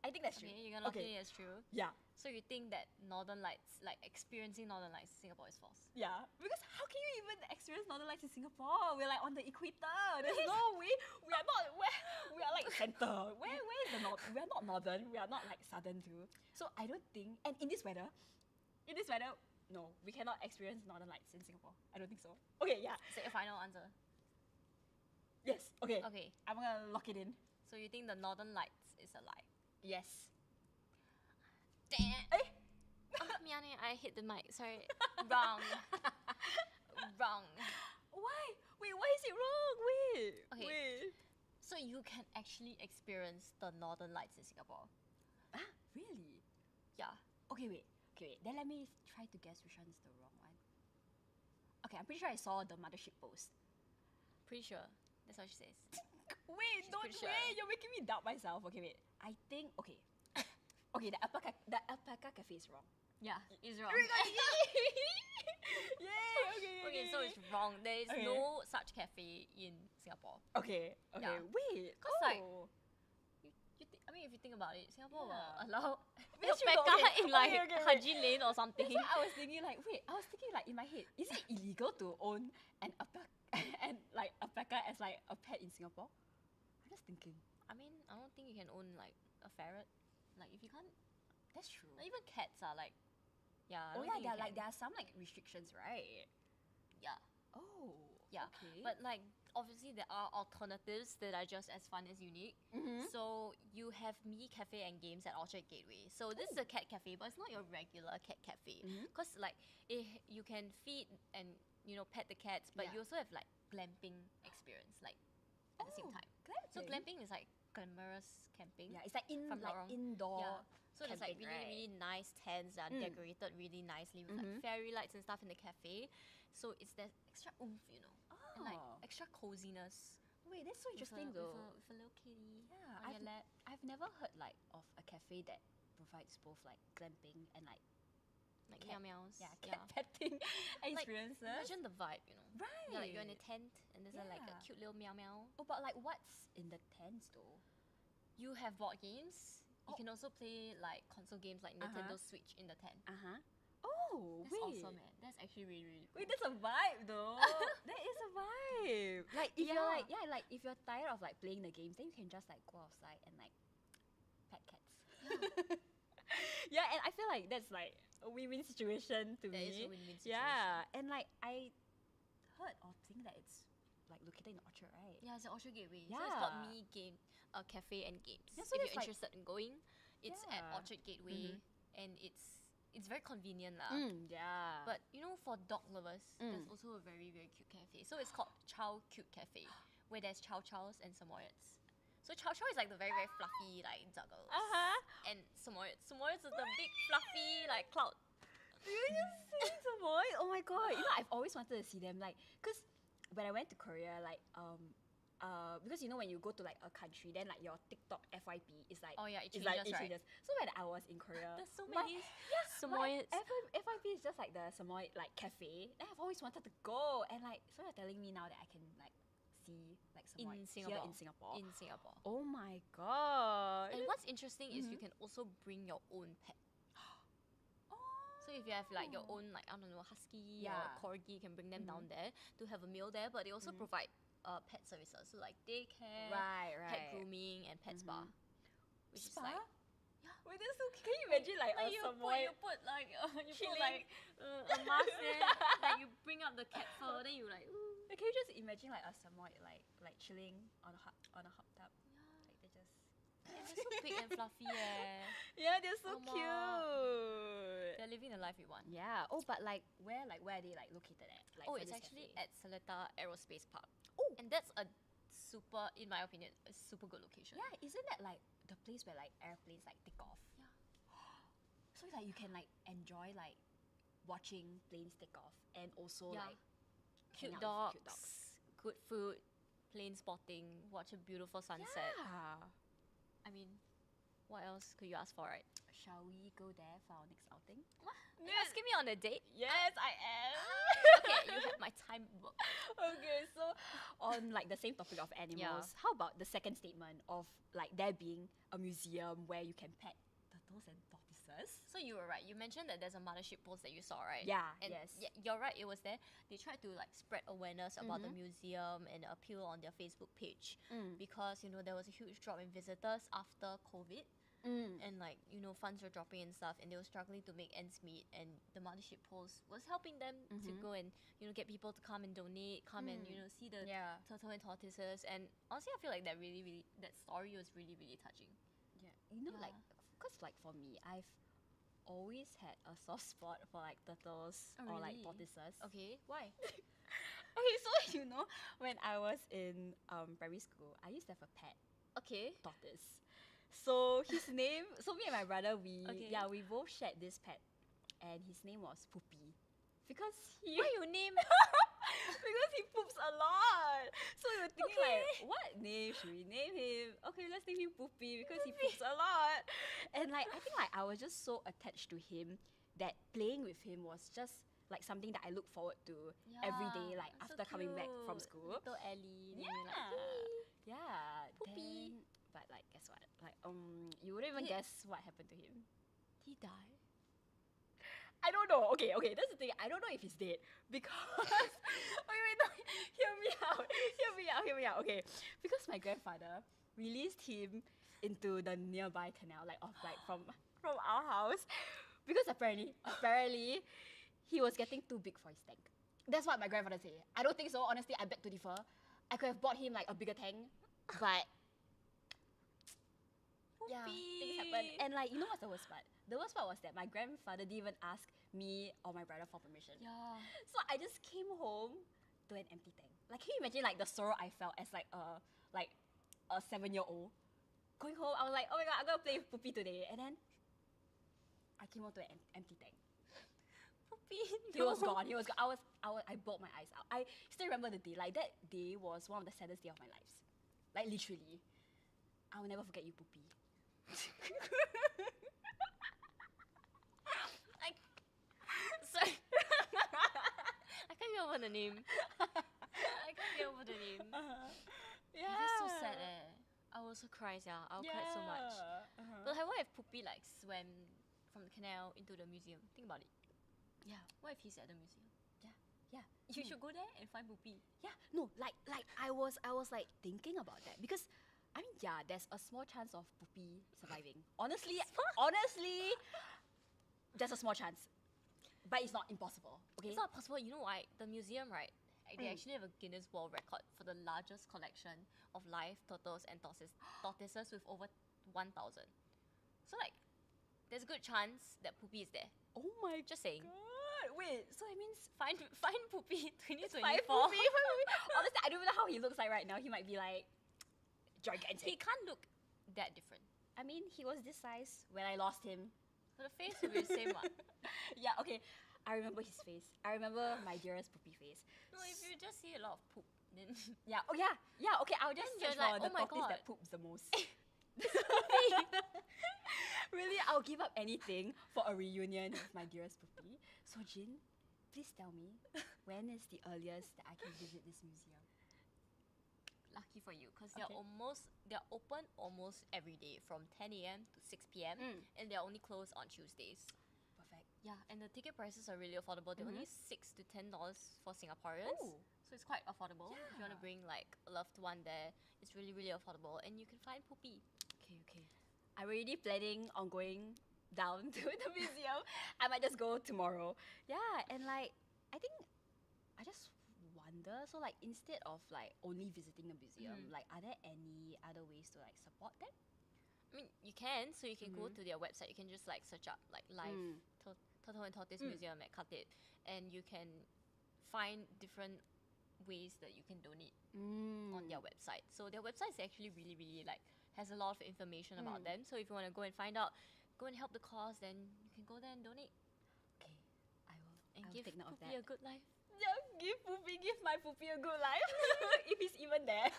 Okay, you're gonna lock it as true. Yeah. So you think that Northern Lights, like experiencing Northern Lights in Singapore is false? Yeah. Because how can you even experience Northern Lights in Singapore? We're like on the equator. There's no way. We are not where we are like center. Where is the north? We are not northern. We are not like southern too. So I don't think, and in this weather, no, we cannot experience Northern Lights in Singapore. I don't think so. Okay, yeah. Say your final answer. Yes. Okay. Okay. I'm gonna lock it in. So you think the Northern Lights is a lie? Yes. Dang it. Miane, I hit the mic. Sorry. Wrong. Why? Wait, why is it wrong? Okay. Wait. So you can actually experience the Northern Lights in Singapore. Ah, really? Yeah. Okay, wait. Then let me try to guess which one is the wrong one. Okay, I'm pretty sure I saw the mothership post. Pretty sure. That's what she says. Wait, She's don't pretty sure. wait. You're making me doubt myself. Okay, wait. I think okay, the alpaca cafe is wrong. Yeah, it's wrong. Yay! Okay, so it's wrong. There is Okay. no such cafe in Singapore. Okay. Yeah. Wait. Cause like, oh. I mean, if you think about it, Singapore will Yeah. allow That's true, alpaca okay. in like Okay, wait. Haji Lane or something. That's why I was thinking like in my head, is it illegal to own an alpaca as like a pet in Singapore? I'm just thinking. I mean, I don't think you can own like a ferret. Like if you can't, That's true. even cats are like, yeah. I Oh don't yeah, think you there can. are some like restrictions, right? Yeah. Oh. Yeah. Okay. But like obviously there are alternatives that are just as fun as unique. So you have Me Cafe and Games at Orchard Gateway. So this is a cat cafe, but it's not your regular cat cafe. Because like you can feed and pet the cats, but Yeah. you also have like glamping experience like at the same time. So glamping is like glamorous camping. Yeah, it's like From not wrong. indoor. Yeah. So there's like camping, really, really nice tents that are decorated really nicely with like fairy lights and stuff in the cafe. So it's that extra oomph, and like extra coziness. Wait, that's so with interesting a, though. With a little kitty Yeah, on your lap. I've never heard like of a cafe that provides both like glamping and like Like cat- meow meows. cat petting experiences. Imagine the vibe, Right. You're, like, you're in a tent and there's like a Yeah. cute little meow meow. Oh, but like what's in the tents though? You have board games. You Oh. can also play like console games like Nintendo Switch in the tent. Oh, Oh, That's wait. awesome, man. That's actually really, really cool. Wait, that's a vibe though. That is a vibe. Like if you're like like if you're tired of like playing the games, then you can just like go outside and like pet cats. Yeah, and I feel like that's like a win-win situation to That me. is a win-win situation. Yeah, and like I heard or think that it's like located in Orchard, right? Yeah, it's an Orchard Gateway. So it's called Yeah. Me Game Cafe and Games. Yeah, so if that's you're like- interested in going, it's at Yeah. Orchard Gateway, and it's very convenient lah. Yeah. But you know, for dog lovers, there's also a very, very cute cafe. So it's called Chow Cute Cafe, where there's Chow Chows and Samoyeds. So Chow Chow is like the very, very fluffy like juggles. And Samoyeds is the big fluffy like cloud. Did you just say Samoy? Oh my god! You know, I've always wanted to see them. Like, cause when I went to Korea, like because you know when you go to like a country, then like your TikTok FYP is like Oh yeah, it is changes, like it right? changes. So when I was in Korea, There's so my- many my Samoyeds. FYP is just like the Samoy like cafe. And I've always wanted to go, and like so you're telling me now that I can like see like Samoy In here Singapore. in Singapore. In Singapore. Oh my god! And what's interesting is you can also bring your own pet. So if you have like your own like I don't know husky Yeah. or corgi, you can bring them down there to have a meal there. But they also provide pet services, so like daycare, right, pet grooming, and pet spa, which is Spa? like Wait, that's so. Can you imagine like a Samoy? put like you Chilling. put like a mask there, like you bring up the cat fur, then you like ooh. Can you just imagine like a Samoy like chilling on a hot tub? Like they just. And they're so big and fluffy, Yeah, they're so Come on. cute. They're living the life we want. Yeah. Oh, but like where are they like located at? Like Oh, for it's this actually cafe? at Seletar Aerospace Park. Oh. And that's a super, in my opinion, a super good location. Yeah, isn't that like the place where like airplanes like take off? Yeah. So like you can like enjoy like watching planes take off and also Yeah. like Cute hang out dogs, with cute dogs. good food, plane spotting, watch a beautiful sunset. Yeah. I mean, what else could you ask for, right? Shall we go there for our next outing? You asking me on a date? Yes, I am. Okay, you have my time booked. Okay, so on like the same topic of animals, how about the second statement of like there being a museum where you can pet turtles and tortoises? So you were right. You mentioned that there's a mothership post that you saw, right? Yeah, And yes. yeah, you're right. It was there. They tried to like spread awareness about the museum and appeal on their Facebook page because you know there was a huge drop in visitors after COVID. And like you know funds were dropping and stuff, and they were struggling to make ends meet, and the mothership post was helping them to go and you know get people to come and donate, come and you know see the Yeah. turtle and tortoises. And honestly, I feel like that that story was really, really touching. Yeah. You know, Yeah. like, because like for me, I've always had a soft spot for like turtles Oh, or like really? tortoises. Okay, why? Okay, so you know, when I was in primary school, I used to have a pet Okay. tortoise. So his name, so me and my brother, we Okay. we both shared this pet, and his name was Poopy, because he Why you name? because he poops a lot. So we were thinking Okay. like, what name should we name him? Okay, let's name him Poopy because he poops a lot. And like I think like I was just so attached to him that playing with him was just like something that I look forward to every day, like so after coming back from cute. school. Little Ellie. then Yeah. you're like, "Yay." Yeah. Poopy. But like guess what? Like you wouldn't even He- guess what happened to him. He died. I don't know. Okay, that's the thing. I don't know if he's dead because wait, no, hear me out. Okay, because my grandfather released him into the nearby canal, like from our house, because apparently he was getting too big for his tank. That's what my grandfather said. I don't think so. Honestly, I beg to differ. I could have bought him like a bigger tank, but yeah, things happen. And like, you know what's the worst part? The worst part was that my grandfather didn't even ask me or my brother for permission. Yeah. So I just came home to an empty tank. Like, can you imagine like the sorrow I felt as like a 7-year-old going home? I was like, oh my god, I'm gonna play with Poopy today, and then I came home to an empty tank. Poopy. He was gone. I bawled my eyes out. I still remember the day. Like that day was one of the saddest day of my life. Like literally, I will never forget you, Poopy. Sorry. I can't get over the name. I can't get over the name. Yeah. That's so sad I will also cry, yeah. I'll cry so much. But like, what if Poopy like swam from the canal into the museum? Think about it. Yeah. What if he's at the museum? Yeah. You should go there and find Poopy. Yeah, no, like I was like thinking about that because I mean, yeah, there's a small chance of Poopy surviving. Honestly, there's a small chance, but it's not impossible. Okay, It's not possible. You know why? The museum, right? They Mm. actually have a Guinness World Record for the largest collection of live turtles and tortoises with over 1,000. So like, there's a good chance that Poopy is there. oh my Just saying. god! Wait, so it means Find Poopy 2024. five Poopy. Honestly, I don't even know how he looks like right now. He might be like gigantic. He can't look that different. I mean, he was this size when I lost him. But the face will be the same one. Yeah, okay. I remember his face. I remember my dearest Poopy face. No, if you just see a lot of poop, then Yeah, oh yeah, yeah, okay, I'll just Then search you're for like, the oh my tortoise that God. poops the most. Really, I'll give up anything for a reunion with my dearest Poopy. So Jin, please tell me, when is the earliest that I can visit this museum? lucky for you because Okay. they're open almost every day from 10 a.m. to 6 p.m. and they're only closed on Tuesdays. Perfect. Yeah, and the ticket prices are really affordable. They're only $6 to $10 for Singaporeans. Oh. So it's quite affordable. If you want to Yeah. bring like a loved one there, it's really, really affordable. And you can find Poopy. Okay. I'm already planning on going down to the museum. I might just go tomorrow. Yeah, and like, I think I just wonder, so like instead of like only visiting the museum, like are there any other ways to like support them? I mean, you can. So you can go to their website. You can just like search up like live Turtle and Tortoise Museum at Khatib, and you can find different ways that you can donate on their website. So their website is actually really, really like has a lot of information about them. So if you want to go and find out, go and help the cause, then you can go there and donate Okay, I will. and I'll give take note of Poopy that. a good life. Yeah, give my Poopy a good life. If he's even there.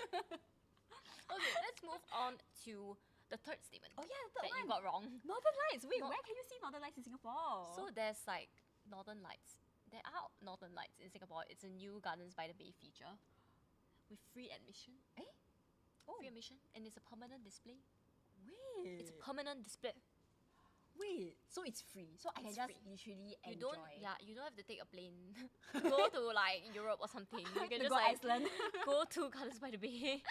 Okay, let's move on to the third statement Oh yeah, that third you one. got wrong. Northern Lights. Wait, No- where can you see Northern Lights in Singapore? So there's like Northern Lights. There are Northern Lights in Singapore. It's a new Gardens by the Bay feature with free admission. oh, Free admission, and it's a permanent display. wait. It's a permanent display. Wait, so it's free. So I can It's just free. literally You enjoy. you don't have to take a plane to go to like Europe or something. You can To just go like Iceland. go to Gardens by the Bay.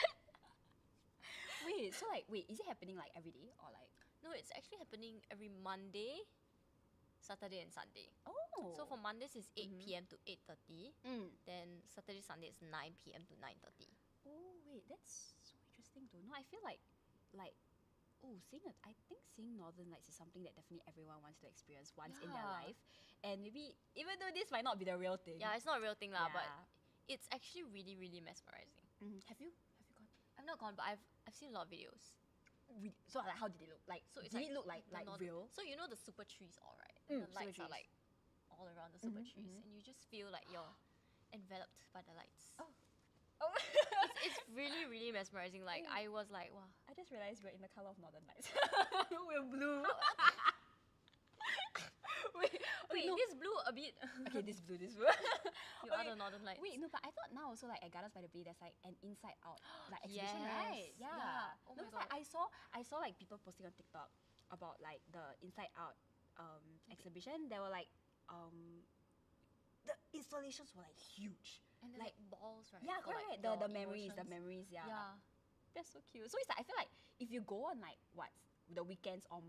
Wait, is it happening like every day or like? No, it's actually happening every Monday, Saturday, and Sunday. Oh. So for Mondays it's 8 p.m. to 8:30. Then Saturday, Sunday is 9 p.m. to 9:30. Oh wait, that's so interesting to know. I feel like, I think seeing Northern Lights is something that definitely everyone wants to experience once in their Yeah. life. And maybe even though this might not be the real thing. Yeah, it's not a real thing lah, but Yeah. it's actually really, really mesmerizing. Have you gone? I've not gone, but I've seen a lot of videos. So like, how did it look? Like, So it's did like it look like the real? So you know the super trees, all right? Mm, The super lights are trees. like all around the super trees, and you just feel like you're enveloped by the lights. Oh. It's really, really mesmerizing. Like I was like, wow. I just realized we're in the color of Northern Lights. We're blue. Wait, no. this blue a bit. Okay, this blue. You are the Northern Lights. Wait, no, but I thought now also like at Gardens by the Bay, there's like an inside out like exhibition, Yes, right? yeah. Oh no, my it's like God. I saw like people posting on TikTok about like the inside out exhibition. There were like the installations were like huge. And there's like balls, right? Yeah, for, correct. like, the emotions. memories, yeah. Yeah. That's so cute. So it's like I feel like if you go on like the weekends or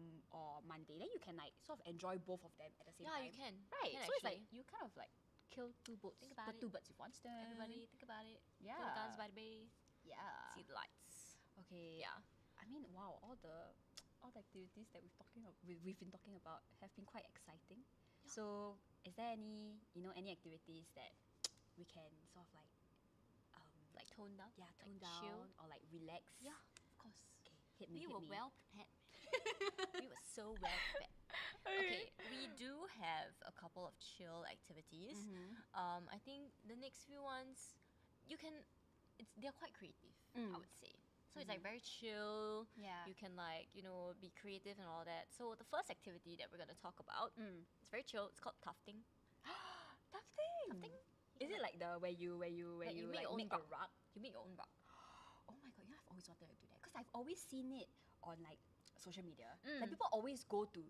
Monday, then you can like sort of enjoy both of them at the same Yeah, time. you can. Right. You can So it's like actually. you kind of like kill two birds. Think about the it. two birds with one stone. Everybody, think about it. Yeah. Go to Gardens by the Bay. Yeah. See the lights. Okay. Yeah. I mean, wow, all the activities that we've been talking about have been quite exciting. Yeah. So, is there any activities that we can sort of like Like toned down. tone like down chill. or like relax? Yeah, of course. Okay, hit me. We hit were me. well prepared. We were so well prepared. Okay, we do have a couple of chill activities. I think the next few ones, they're quite creative, I would say. So it's like very chill. Yeah. You can like, be creative and all that. So the first activity that we're gonna talk about, it's very chill. It's called tufting. Tufting. Tufting? Is it like the where you Like like you make your own make a rug. rug? You make your own rug. Oh my god, I've always wanted to do that because I've always seen it on like social media. Like people always go to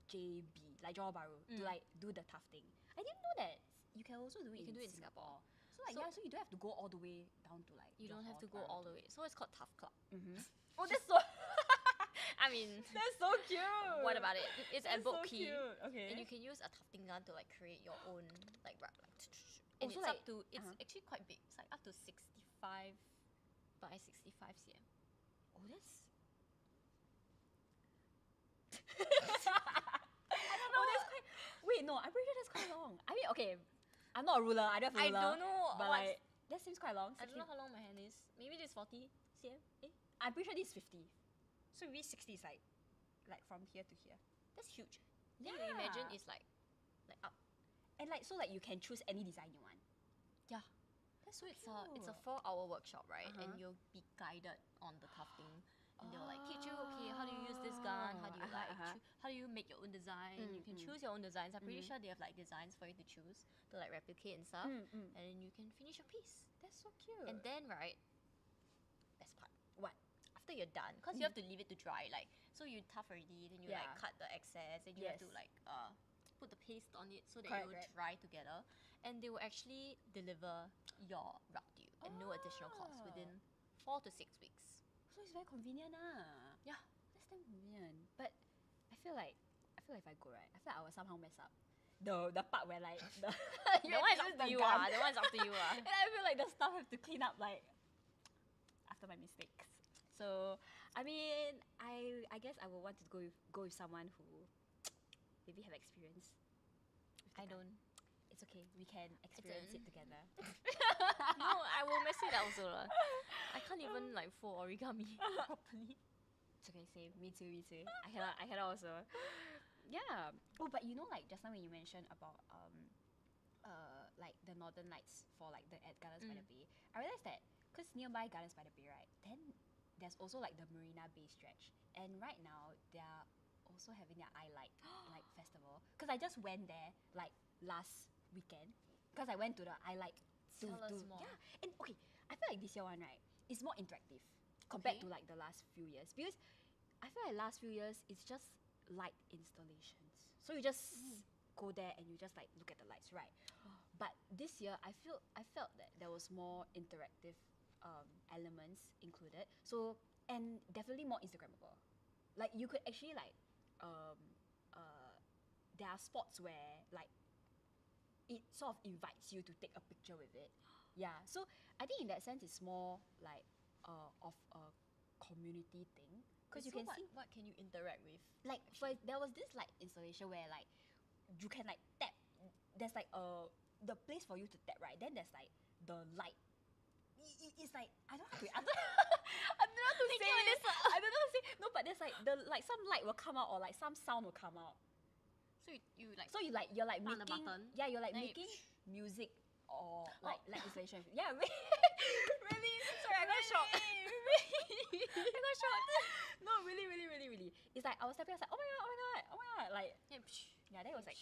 JB, like Johor Bahru, to like do the tufting. I I didn't know that you can also do it. You can do it in Singapore. So like so you don't have to go all the way down to like. You don't have to go all the way. So it's called Tough Club. Oh, that's so. I mean, That's so cute. what about it? It's at That's so Boat P. cute. Okay. And you can use a tufting gun to like create your own like rap. And Also, it's like, up to actually quite big. It's like up to 65 by 65 cm. Oh, that's. I don't know. Oh, that's quite. Wait, no, I'm pretty sure that's quite long. I mean, okay, I'm not a ruler. I don't have a I ruler. don't know. But what's- like, that seems quite long. I don't know how long my hand is. Maybe this 40 cm. I'm pretty sure this is 50. So maybe 60 is like from here to here. That's huge. Then you imagine Yeah. it's like up. And like, so like you can choose any design you want. Yeah. That's So it's a 4-hour workshop, right? And you'll be guided on the tufting. And they'll like teach you, okay, how do you use this gun? How do you how do you make your own design? You can choose your own designs. I'm pretty sure they have like designs for you to choose to like replicate and stuff. And then you can finish your piece. That's so cute. And then right, best part. What? After you're done, because you have to leave it to dry. Like so you tough already, then you like Yeah. cut the excess, and you have to Yes. like put the paste on it so that Correct, it will correct. dry together. And they will actually deliver your rug to you at no additional cost within 4 to 6 weeks. So it's very convenient, Yeah. That's damn convenient. But I feel like if I go right, I feel like I will somehow mess up. The part where like the That one is up to you. That one is up to you. And I feel like the staff have to clean up like after my mistakes. So I mean, I guess I would want to go with someone who maybe have experience. with the I gun. don't. It's okay. We can experience it together. No, I will mess it up also. Lah. I can't even like fold origami properly. It's okay. Same. Me too. I cannot also. Yeah. Oh, but you know, like just now when you mentioned about like the Northern Lights for like the at Gardens by the Bay, I realized that because nearby Gardens by the Bay, right, then there's also like the Marina Bay stretch, and right now they're also having their I Light like festival. Because I just went there like last weekend because I went to the I Light. Tell us more. Yeah, and okay, I feel like this year one right is more interactive compared Okay. to like the last few years because I feel like last few years it's just light installations. So you just go there and you just like look at the lights, right? But this year I felt that there was more interactive elements included. So and definitely more Instagrammable. Like you could actually like there are spots where like it sort of invites you to take a picture with it. Yeah. So I think in that sense it's more like of a community thing. Because you So can see what can you interact with? like there was this like installation where like you can like tap. There's like the place for you to tap, right? Then there's like the light. It's like I don't know how to I don't know how to say it. I don't know how to say. No, but there's like some light will come out or like some sound will come out. So you like So you're like Press the making button, you're like then you making music or like installation. Yeah, really. Sorry, I got shocked. I got shocked. No, really. It's like I was tapping. I was like, oh my god, like yeah. Then it was like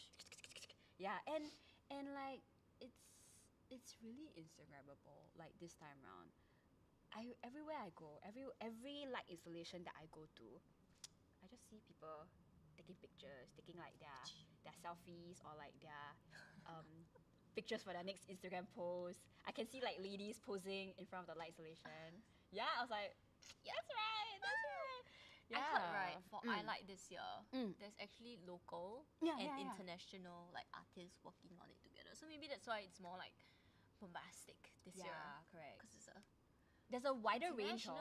yeah, and like it's really Instagrammable. Like this time around, everywhere I go, every light installation that I go to, I just see people taking pictures, taking like their selfies or like their pictures for their next Instagram post. I can see like ladies posing in front of the light installation. Yeah, I was like, yeah, that's right. I heard right for I Mm. Like this year, Mm. there's actually local Yeah, and yeah, yeah. international like artists working on it together. So maybe that's why it's more like bombastic this year. correct. Because it's a There's a wider range of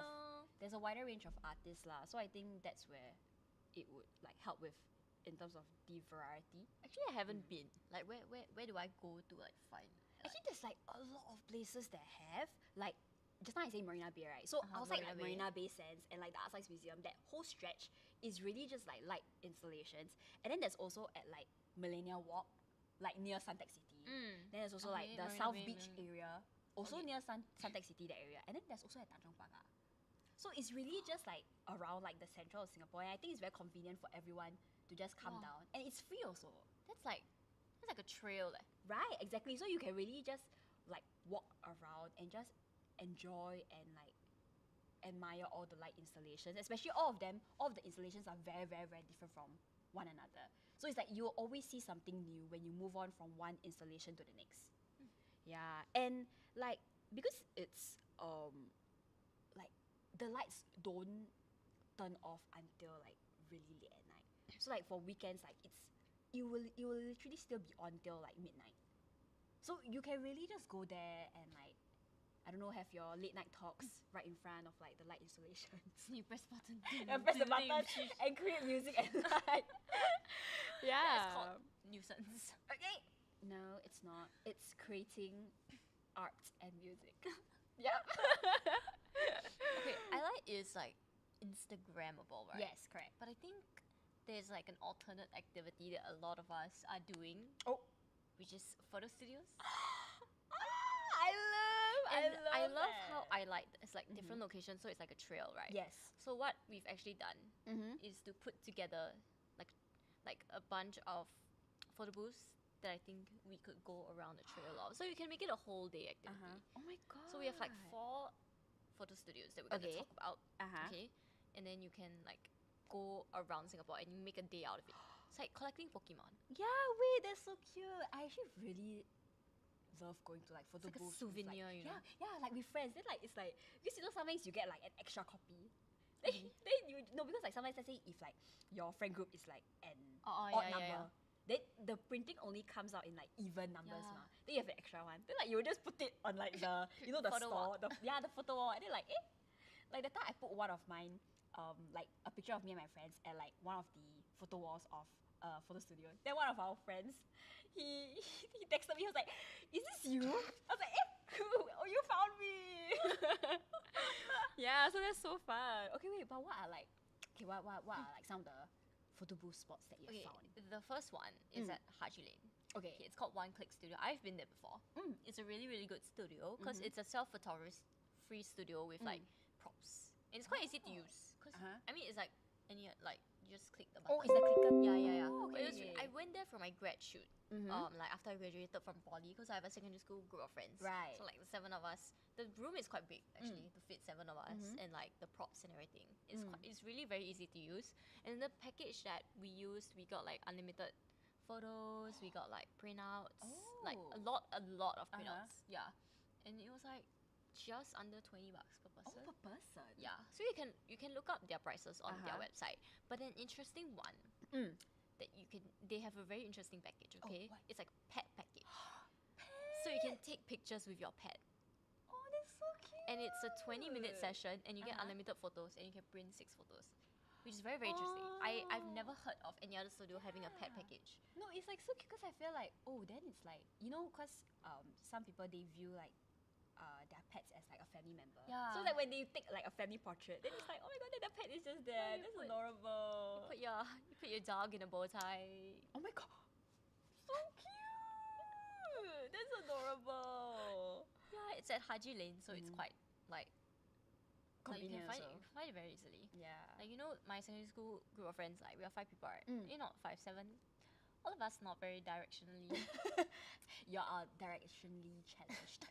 international. artists lah. So I think that's where it would like help with in terms of the variety. Actually, I haven't been. Like, where do I go to like find? Actually, there's like a lot of places that have like. Just now I say Marina Bay, right? So outside like Marina Marina Bay Bay. Sands and like the Art Science Museum, that whole stretch is really just like light installations. And then there's also at like Millennial Walk, like near Suntec City. Then there's also like Okay, the Marina South Bay, Beach area, also Okay. near Suntec City, that area. And then there's also at Tanjong Pagar. So it's really just like around like the central of Singapore. And I think it's very convenient for everyone to just come Wow. down. And it's free also. That's like a trail. Right, exactly. So you can really just like walk around and just enjoy and like admire all the light installations, especially all of the installations are very, very, very different from one another. So it's like you'll always see something new when you move on from one installation to the next. Yeah, and like because it's like the lights don't turn off until like really late at night. So like for weekends, like it will literally still be on till like midnight. So you can really just go there and like, I don't know, have your late night talks right in front of like the light installations. You press button. And press the button and create music at night. That's called nuisance. Okay. No, it's not. It's creating art and music. Yeah. Okay, I like is like Instagrammable, right? Yes, correct. But I think there's like an alternate activity that a lot of us are doing, Oh. which is photo studios. I love how I like it's like different locations, so it's like a trail, right? Yes. So what we've actually done is to put together like a bunch of photo booths that I think we could go around the trail of. So you can make it a whole day activity. Oh my god. So we have like 4 photo studios that we're gonna Okay. talk about. Okay. And then you can like go around Singapore and you make a day out of it. It's like collecting Pokemon. Yeah, wait, that's so cute. I actually really love going to like photo It's like a booths with, souvenir, like, you know? Yeah, like with friends. Then like it's like, because you know sometimes you get like an extra copy. Then you no, because like sometimes let's say if like your friend group is like an odd number, then the printing only comes out in like even numbers, Yeah. ma. Then you have an extra one. Then like you will just put it on like the you know the Photo wall. store, the photo wall. And then like like the time I put one of mine, like a picture of me and my friends at like one of the photo walls of photo studio. Then one of our friends, he texted me. He was like, "Is this you?" I was like, "Oh, you found me!" Yeah, so that's so fun. Okay, wait, but what are like like some of the photo booth spots that you Okay, found? the first one is at Haji Lane. Okay. Okay, it's called One Click Studio. I've been there before. It's a really, really good studio because it's a self-photography free studio with like props. And it's quite easy to use because I mean it's like any like you just click the button. Oh, it's the clicker. Yeah. Oh, But okay. I went there for my grad shoot. Like after I graduated from poly, because I have a secondary school group of friends. Right. So like the 7 of us, the room is quite big actually to fit 7 of us, and like the props and everything. It's really very easy to use. And the package that we used, we got like unlimited photos, we got like printouts, like a lot of printouts. Yeah, and it was like just under $20 per person. Oh, per person. Yeah, so you can look up their prices on their website. But an interesting one that they have a very interesting package. Okay, what? it's like pet package. So you can take pictures with your pet, Oh, that's so cute. and it's a 20-minute session, and you get unlimited photos, and you can print 6 photos, which is very interesting. I've never heard of any other studio having a pet package. No, it's like so cute because I feel like, oh, then it's like, you know, because some people they view like their pets as like a family member. Yeah. So like when they take like a family portrait, then it's like, oh my god, then the pet is just there. you That's put- adorable. You put your dog in a bow tie. Oh my god, so cute. That's adorable. Yeah, it's at Haji Lane, so it's quite like you can Convenient find also. find it very easily. Yeah. Like you know, my secondary school group of friends, like we are 5 people, right? You're not 5, 7. All of us not very directionally. You are directionally challenged.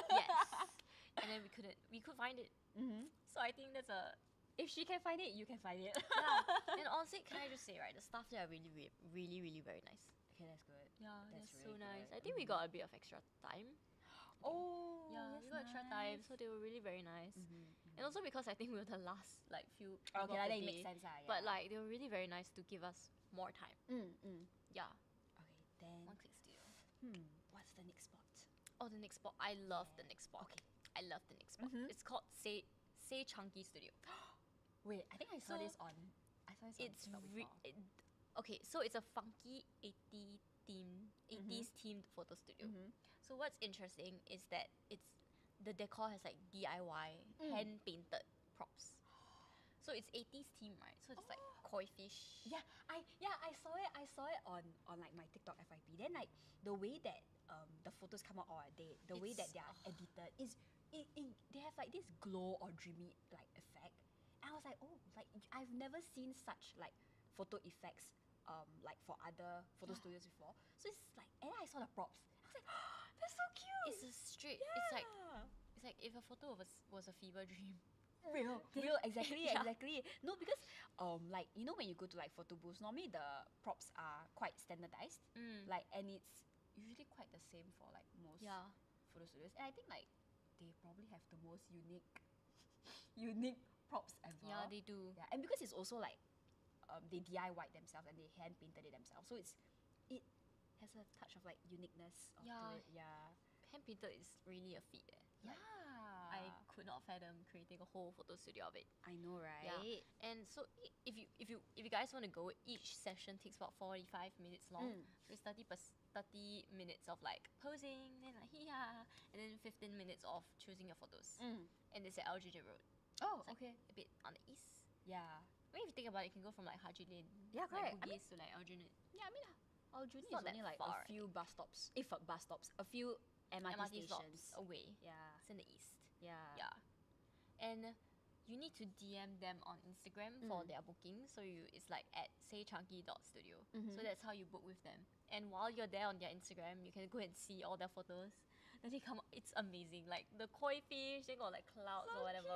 Yes. And then we could find it. So I think that's a If she can find it, you can find it. yeah. And honestly, can I just say, right, the staff there are really very nice. Okay, that's good. Yeah, That's they're so really nice. good. I think we got a bit of extra time. Oh, Yeah, we got extra time, so they were really very nice. And also because I think we were the last like few people Okay, of that the makes day. sense. Yeah. But like they were really very nice to give us more time. Yeah. Okay, then One Click Studio. what's the next spot? Oh, the next spot. I love the next spot. Okay. I love the next spot. It's called Say Chunky Studio. Wait, I think I saw So, this on. I saw this on It's TikTok before. okay. So it's a funky 80s themed photo studio. So what's interesting is that the decor has like DIY hand painted props. So it's 80s theme, right? So it's like koi fish. Yeah, I saw it. I saw it on like my TikTok FYP. Then like the way that the photos come out, or the way that they are edited is they have like this glow or dreamy like effect. And I was like, oh, like I've never seen such like photo effects like for other photo studios before. So it's like, and I saw the props. I was like, oh, that's so cute. It's a straight. It's like if a photo was a fever dream. real, exactly, Yeah. exactly. No, because like you know when you go to like photo booths, normally the props are quite standardized, like, and it's usually quite the same for like most Yeah. photo studios. And I think like they probably have the most unique props ever. Yeah, they do. Yeah, and because it's also like they DIY'd themselves and they hand painted it themselves, so it has a touch of like uniqueness to Yeah. it. Yeah. Hand painted is really a feat. Like, Yeah. I could not fathom creating a whole photo studio of it. I know, right? Yeah. And so if you guys want to go, each session takes about 45 minutes long. So it's 30 minutes of like posing, then like and then 15 minutes of choosing your photos. And it's at LJJ Road. Oh, It's like okay. a bit on the east. Yeah. I mean, if you think about it, you can go from like Haji Lane, Yeah, like correct. I Bugis to like Aljunied. Yeah, I mean, Aljunied It's not is that only like far, a few bus stops. A few MRT, MRT stations stops away. Yeah. It's in the east. Yeah. Yeah. And you need to DM them on Instagram for their booking. So it's like at saychunky.studio. So that's how you book with them. And while you're there on their Instagram, you can go and see all their photos. Then they come, it's amazing. Like the koi fish, they got like clouds or whatever.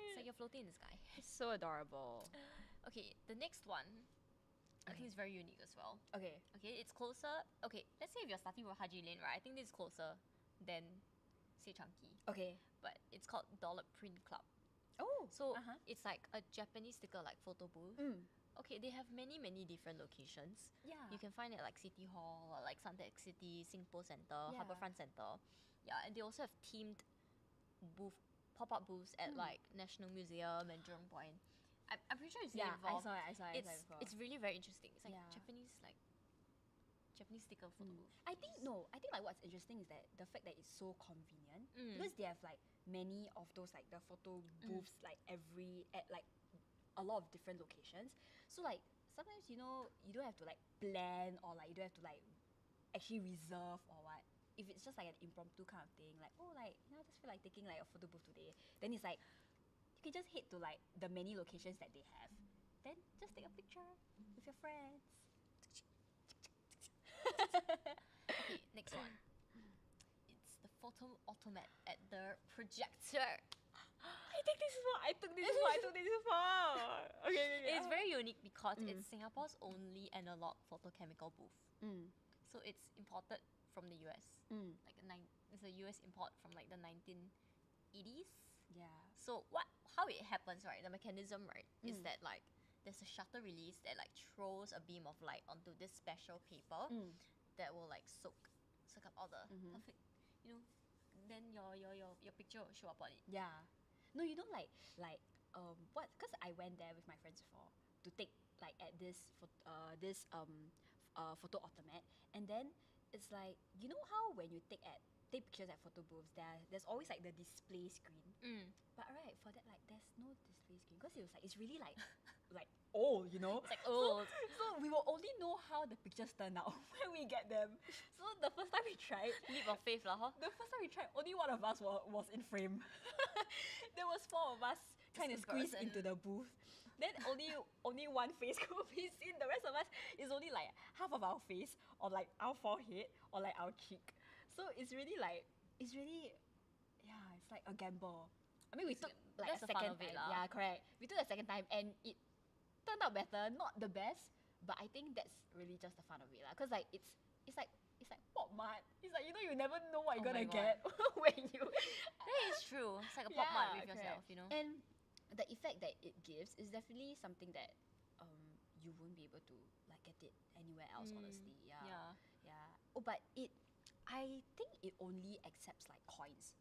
It's like you're floating in the sky. It's so adorable. Okay, the next one, I think it's very unique as well. Okay. Okay, it's closer. Okay, let's say if you're starting from Haji Lane, right? I think this is closer than Say Chunky. Okay. But it's called Dollop Print Club. Oh. So it's like a Japanese sticker like photo booth. Mm. Okay, they have many different locations. Yeah. You can find it like City Hall or like Suntec City, Singapore Center, Yeah. Harbourfront Center. Yeah, and they also have themed pop-up booths at like National Museum and Jurong Point. I'm pretty sure it's Yeah, I involved. saw it. It's really very interesting. It's like Yeah. Japanese sticker photo booth. I think like what's interesting is that the fact that it's so convenient because they have like many of those like the photo booths like at like a lot of different locations. So like sometimes you don't have to like plan or like you don't have to like actually reserve or what. If it's just like an impromptu kind of thing, like I just feel like taking like a photo booth today, then it's like you can just head to like the many locations that they have, then just take a picture with your friends. Okay, next one. It's the photo automat at the projector. I think this is what I took this for. Okay. It's very unique because it's Singapore's only analog photochemical booth. So it's imported from the US. Like it's a US import from like the 1980s. Yeah. So how it happens, right? The mechanism, right, is that like there's a shutter release that like throws a beam of light onto this special paper that will like soak up all the perfect, then your picture will show up on it. Yeah. No, you know like what? Because I went there with my friends before to take like at this photo automat, and then it's like how when you take pictures at photo booths, there's always like the display screen. But right, for that like there's no display screen because it's really like old, It's like old. So we will only know how the pictures turn out when we get them. So the first time we tried, Leap of faith lah, huh? the first time we tried, only one of us was in frame. There was four of us trying to squeeze into the booth. Then only one face could be seen. The rest of us is only like half of our face or like our forehead or like our cheek. So it's really it's like a gamble. I mean, we took like That's a the fun second of it time. lah. Yeah, correct. We took a second time and it turned out better. Not the best, but I think that's really just the fun of it lah. Cause like it's like pop mart. It's like you never know what you're Oh my gonna God. get when you. That is true. It's like a pop mart with yourself, correct. And the effect that it gives is definitely something that you won't be able to like get it anywhere else. Honestly, yeah. Oh, but I think it only accepts like coins.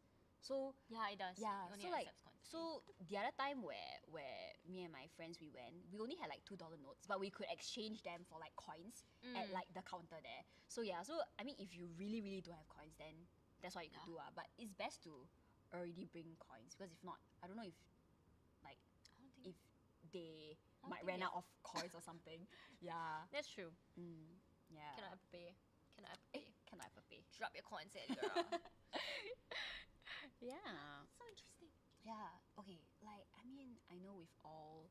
So Yeah, it does. yeah, It only so like accepts coins. so the other time where me and my friends we went, we only had like $2 notes, but we could exchange them for like coins at like the counter there. So yeah, so I mean if you really don't have coins, then that's what you could do. But it's best to already bring coins because if not, I don't know if like I don't think if they don't might think run out of coins or something. Yeah. that's true. Yeah. Can I pay? Can I pay? Can I have a pay? Drop your coins in, girl. Yeah. So interesting. Yeah. Okay. Like I mean, I know we've all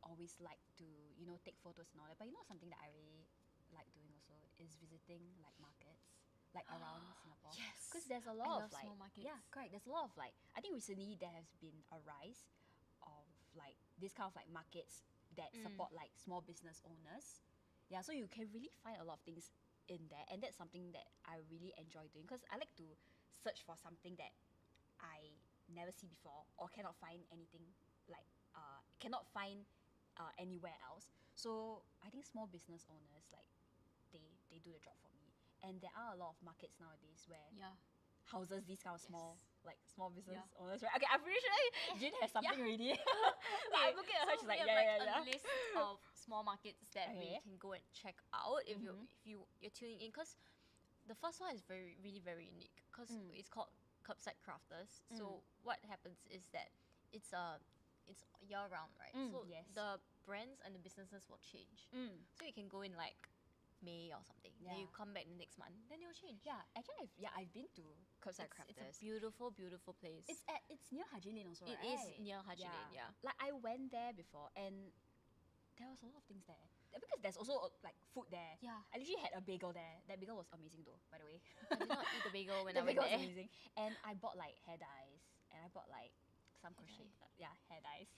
always like to take photos and all that, but something that I really like doing also is visiting like markets. like around Singapore? Yes. Because there's a I lot love of like small markets. yeah, correct. There's a lot of like I think recently there has been a rise of like this kind of like markets that support like small business owners. Yeah, so you can really find a lot of things in there, and that's something that I really enjoy doing because I like to search for something that I never see before or cannot find anything like cannot find anywhere else. So I think small business owners like they do the job for me, and there are a lot of markets nowadays where houses these kind of small like small business owners, right? Okay, I'm pretty sure Jin has something already. I'm looking at her, she's like, we have a list of small markets that we can go and check out if you're tuning in, because the first one is really very unique because it's called Curbside Crafters. So what happens is that it's year round, right? So the brands and the businesses will change. So you can go in like May or something. Then you come back the next month, then it will change. Yeah, actually, I've been to Curbside Crafters. It's a beautiful place. It's near Haji Lane also, right? It is near Haji Lane, yeah. Like I went there before, and there was a lot of things there. Because there's also like food there. Yeah. I literally had a bagel there. That bagel was amazing though, by the way. I did not eat the bagel when the I went bagel there. was amazing. And I bought like hair dyes, and I bought like some crochet. Yeah, hair dyes.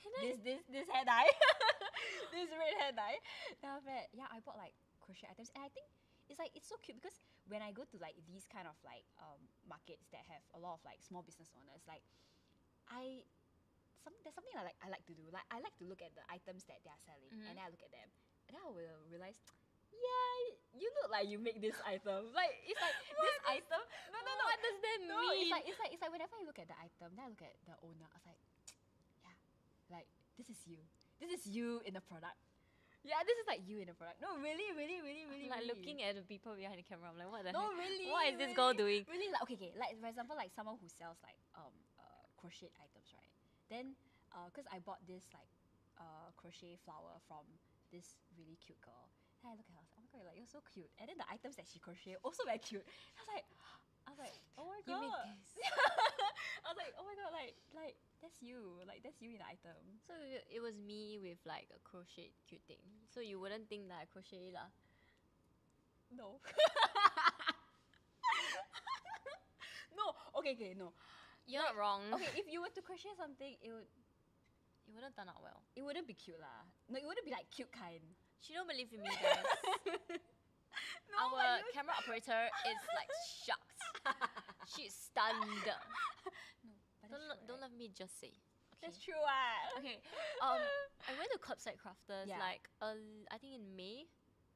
This hair dye. This red hair dye. Then after that, I bought like crochet items, and I think it's so cute because when I go to like these kind of like markets that have a lot of like small business owners, like there's something I like to do. Like I like to look at the items that they are selling, and then I look at them, and then I will realize, you look like you make this item. Like it's like this item. No. What does that mean? No, it's like whenever I look at the item, then I look at the owner. I was like this is you. This is you in the product. Yeah, this is like you in the product. No, really. Like looking at the people behind the camera, I'm like, what the No, heck? really. What is this girl doing? Really, like okay. Like for example, like someone who sells like crochet items, right? Then because I bought this like crochet flower from this really cute girl. Then I look at her, I was like, oh my god, like you're so cute. And then the items that she crochet also very cute. I was like, oh my god. You made this. I was like, oh my god, like that's you. Like that's you in the item. So it was me with like a crochet cute thing. So you wouldn't think that I crochet lah. No. No. Okay, no. You're not wrong. Okay, if you were to crochet something, it wouldn't turn out well. wouldn't be cute lah. No, it wouldn't be like cute kind. She don't believe in me, guys. Our camera operator is like shocked. She's stunned. No, but Don't let me just say. Okay. That's true. Okay. I went to Curbside Crafters like I think in May,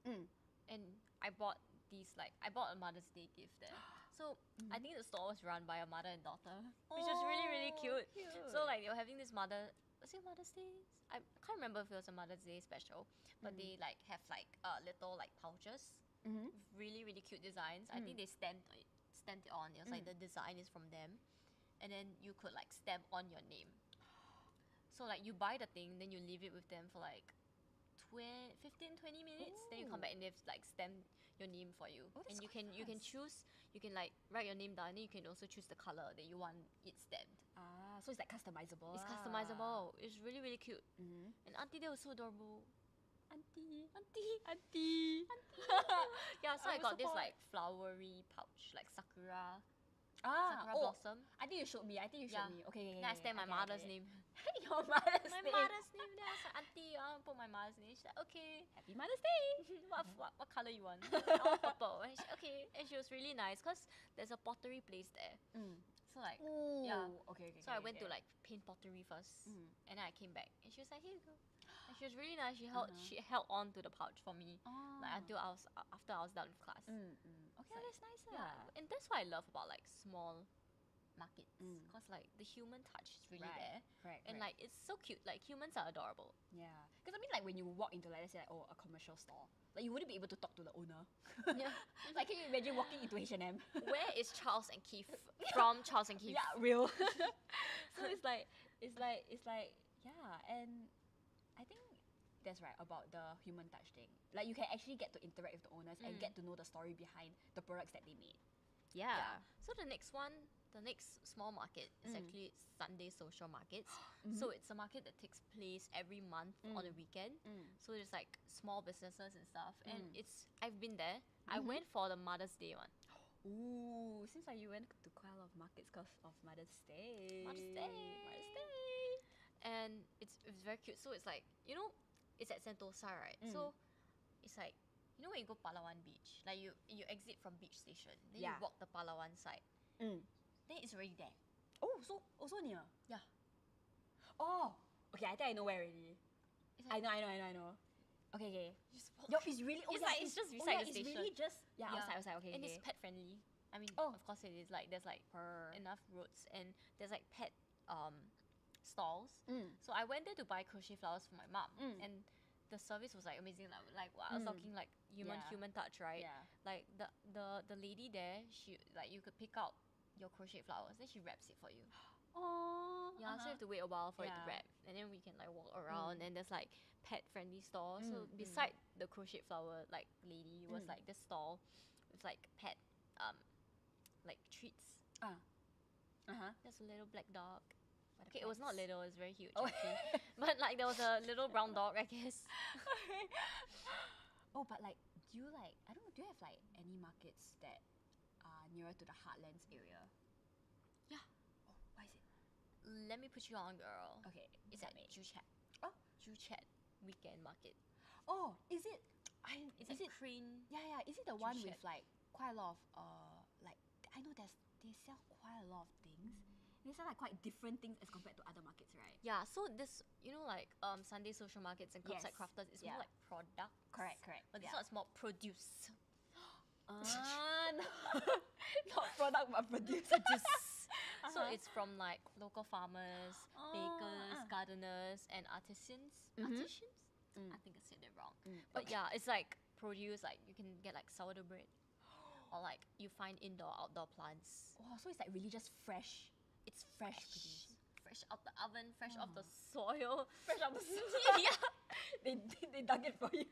and I bought a Mother's Day gift there. So I think the store was run by a mother and daughter, which was really cute. So like they were having this was it Mother's Day? I can't remember if it was a Mother's Day special, but they like have like little like pouches, really cute designs. I think they stamped it on. It was like the design is from them, and then you could like stamp on your name. So like you buy the thing, then you leave it with them for like 15-20 minutes. Then you come back and they've like stamped your name for you, and you can choose. You can like write your name down, and you can also choose the color that you want it stamped. So it's like customizable. It's customizable. It's really cute. And Auntie there was so adorable. Auntie. Yeah, so I got this like flowery pouch, like sakura blossom. I think you showed me. Okay. Then I stamped my mother's name. Your mother's name. My mother's name. Then I was like, Auntie, I want to put my mother's name. She's like, okay. Happy Mother's Day. what color you want? I want purple. And she, okay. And she was really nice because there's a pottery place there. So like, Okay. So I went to like paint pottery first, and then I came back, and she was like, here you go. And she was really nice. She held on to the pouch for me, like until after I was done with class. Okay, like, that's nice. Yeah, and that's what I love about like small markets, because like the human touch is really there, and like it's so cute. Like humans are adorable. Yeah, because I mean, like when you walk into like let's say like a commercial store, like you wouldn't be able to talk to the owner. Yeah, like can you imagine walking into H&M? Where is Charles and Keith from? Charles and Keith. Yeah, real. So it's like yeah, and I think that's right about the human touch thing. Like you can actually get to interact with the owners and get to know the story behind the products that they made. Yeah. So the next small market is actually Sunday social markets. So it's a market that takes place every month on a weekend. So there's like small businesses and stuff. And I've been there. I went for the Mother's Day one. Ooh, seems like you went to quite a lot of markets because of Mother's Day. Mother's Day. Mother's Day. And it's very cute. So it's like, you know, it's at Sentosa, right? So it's like, you know when you go Palawan Beach, like you exit from beach station, then you walk the Palawan side, then it's already there. Oh, so also near. Yeah. Oh, okay. I think I know where already. It's like, I know. Okay. you just walk. Yo, it's really. Oh, It's yeah, like it's just beside the it's station. really just outside. Okay. And okay. it's pet friendly. I mean, Oh. of course it is. Like there's like enough roads and there's like pet stalls. So I went there to buy crochet flowers for my mom, and the service was like amazing. Like wow, I was talking like human touch, right? Yeah. Like the lady there, she like you could pick out your crochet flowers, then she wraps it for you. Oh. Yeah, so you have to wait a while for it to Yeah. wrap, and then we can like walk around, and there's like pet friendly stores. So beside the crochet flower like lady was like this stall with like pet like treats. There's a little black dog. Okay, it was not little, it was very huge actually. But like there was a little brown dog, I guess. Oh, but like, do you have like any markets that are nearer to the Heartlands area? Yeah. Oh, why is it? Let me put you on, girl. Okay, It's at Juchat. Oh. Juchat weekend market. Oh, is it? Is Is it it? Crane? Yeah. Is it the one with Juchat. like quite a lot of like I know they sell quite a lot of things. They sell like quite different things as compared to other markets, right? Yeah, so this, you know, like Sunday social markets and curbside Yes. crafters, it's Yeah. more like products. Correct. But this yeah. one is more produce. No. Not product but produce. So it's from like local farmers, bakers, gardeners, and artisans. Artisans? I think I said it wrong. But yeah, it's like produce, like you can get like sourdough bread. Or like you find indoor, outdoor plants. Oh, so it's like really just fresh. It's Fresh produce. fresh out the oven, fresh off the soil. Fresh out the Yeah. they dug it for you.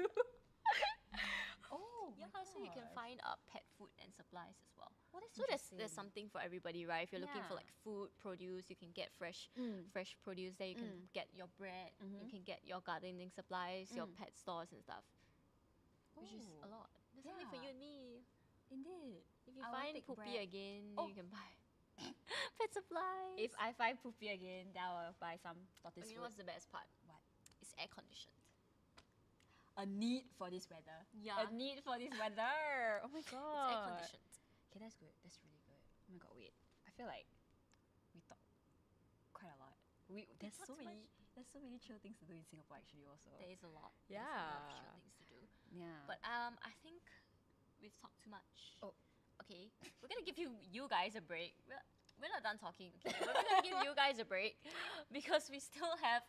Oh, Yeah, my so you can gosh. find pet food and supplies as well. Oh, that's So there's something for everybody, right? If you're looking for Yeah. like food, produce, you can get fresh produce there. You can get your bread. You can get your gardening supplies, your pet stores and stuff, which is a Oh, lot. There's something for you yeah. and me. Indeed. If you I want find thick Poopy bread. again, Oh. you can buy pet supplies. If I find Poopy again, then I will buy some But tortoise you know food. what's the best part? What? It's air conditioned. A need for this weather. Yeah. A need for this weather. Oh my It's air god. conditioned. Okay, that's good. That's really good. Oh my god, wait. I feel like we talked quite a lot. There's talked so too many. There's so many chill things to do in Singapore actually also. There is a lot. There's a lot of chill Yeah. things to do. Yeah. But I think we've talked too much. Oh. Okay. We're gonna give you guys a break. We're not done talking, okay? But we're gonna give you guys a break because we still have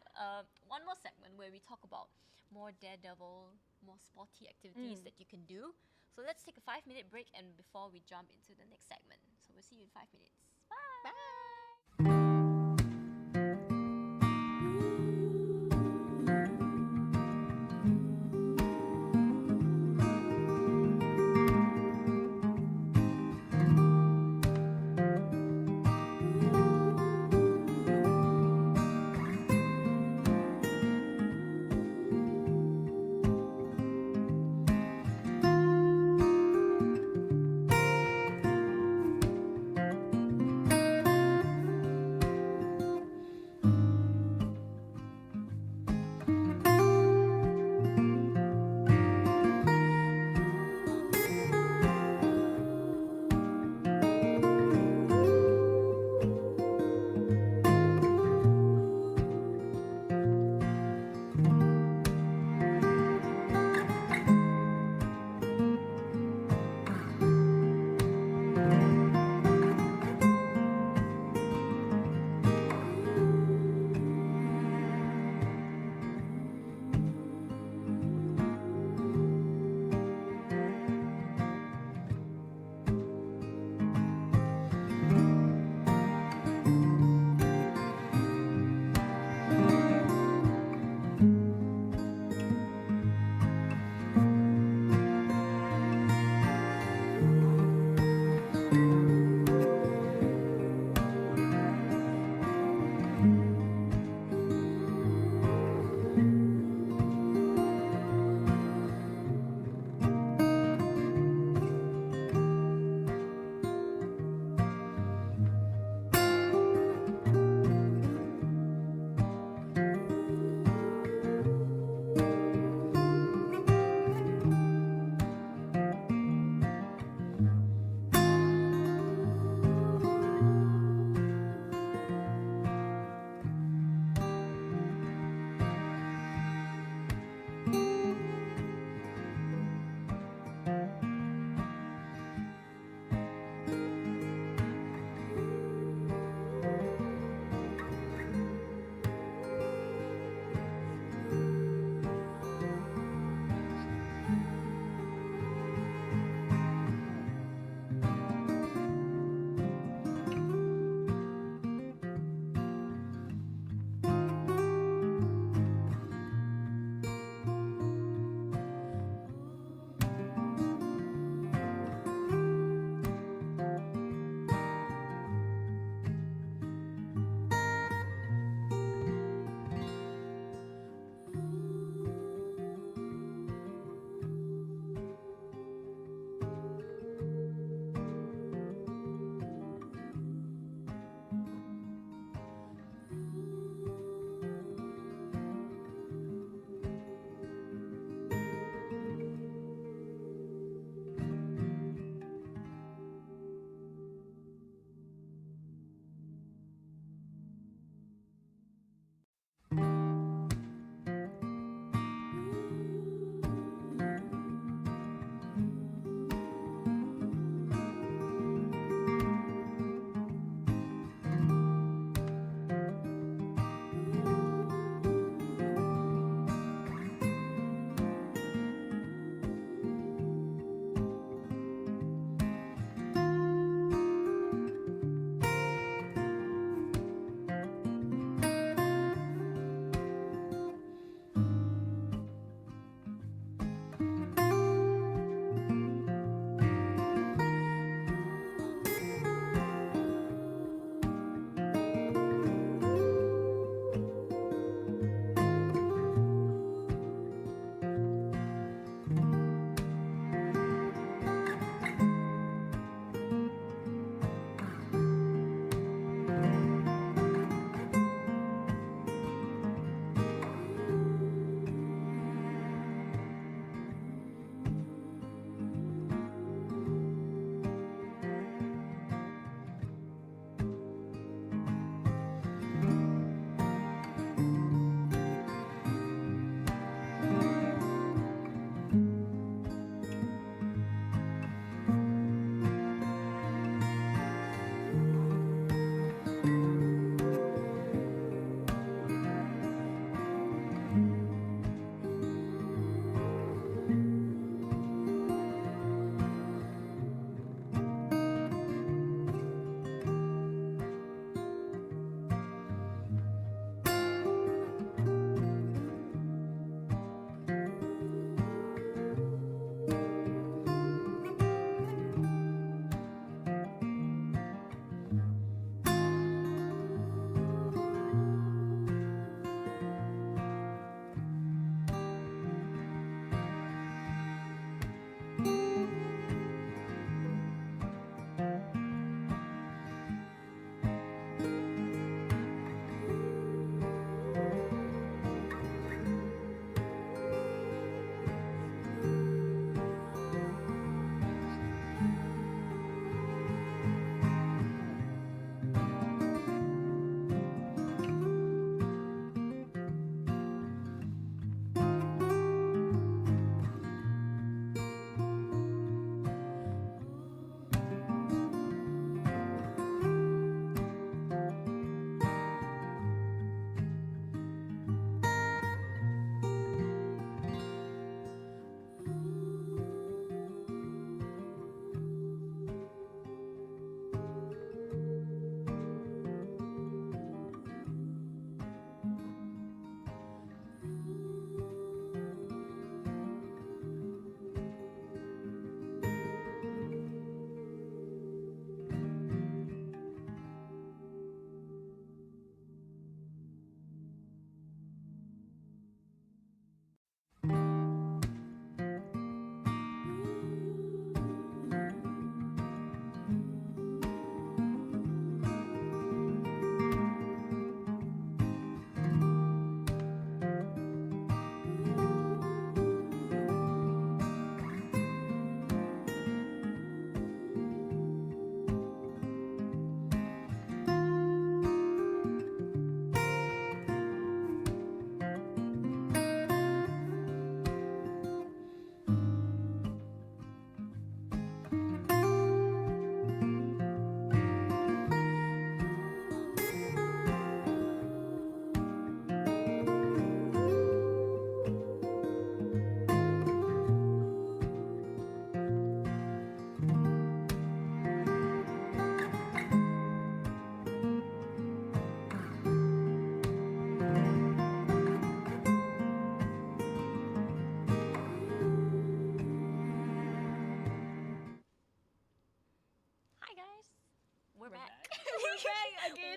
one more segment where we talk about more daredevil, more sporty activities that you can do. So let's take a 5-minute break and before we jump into the next segment. So we'll see you in 5 minutes. Bye.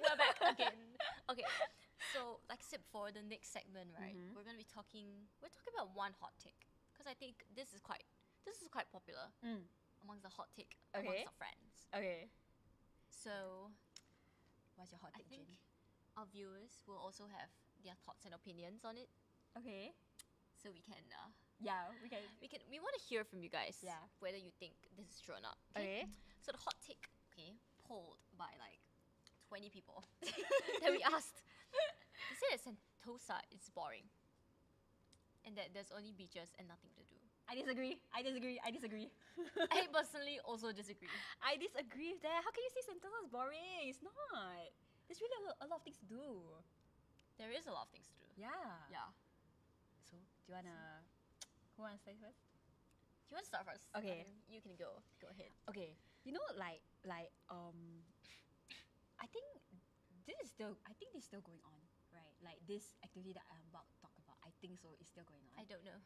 We're back again. Okay, so like I said before, the next segment, right? Mhm. We're talking about one hot take because I think this is quite popular amongst the hot take amongst our friends. Okay. So What's your hot I take, think Jenny? our viewers will also have their thoughts and opinions on it, Okay. so we can Yeah, we can. we want to hear from you guys. Yeah. Whether you think this is true or not. Okay. So the hot take, polled by like 20 people that we asked. They said that Sentosa is boring, and that there's only beaches and nothing to do. I disagree. I I personally also disagree. I disagree with that. How can you say Sentosa is boring? It's not. There's really a lot of things to do. There is a lot of things to do. Yeah. Yeah. So, do you wanna? Who wants to say first? You want to start first? Okay. You can go. Go ahead. Okay. You know, I think this is still going on, right? Like this activity that I'm about to talk about. I think so. It's still going on. I don't know.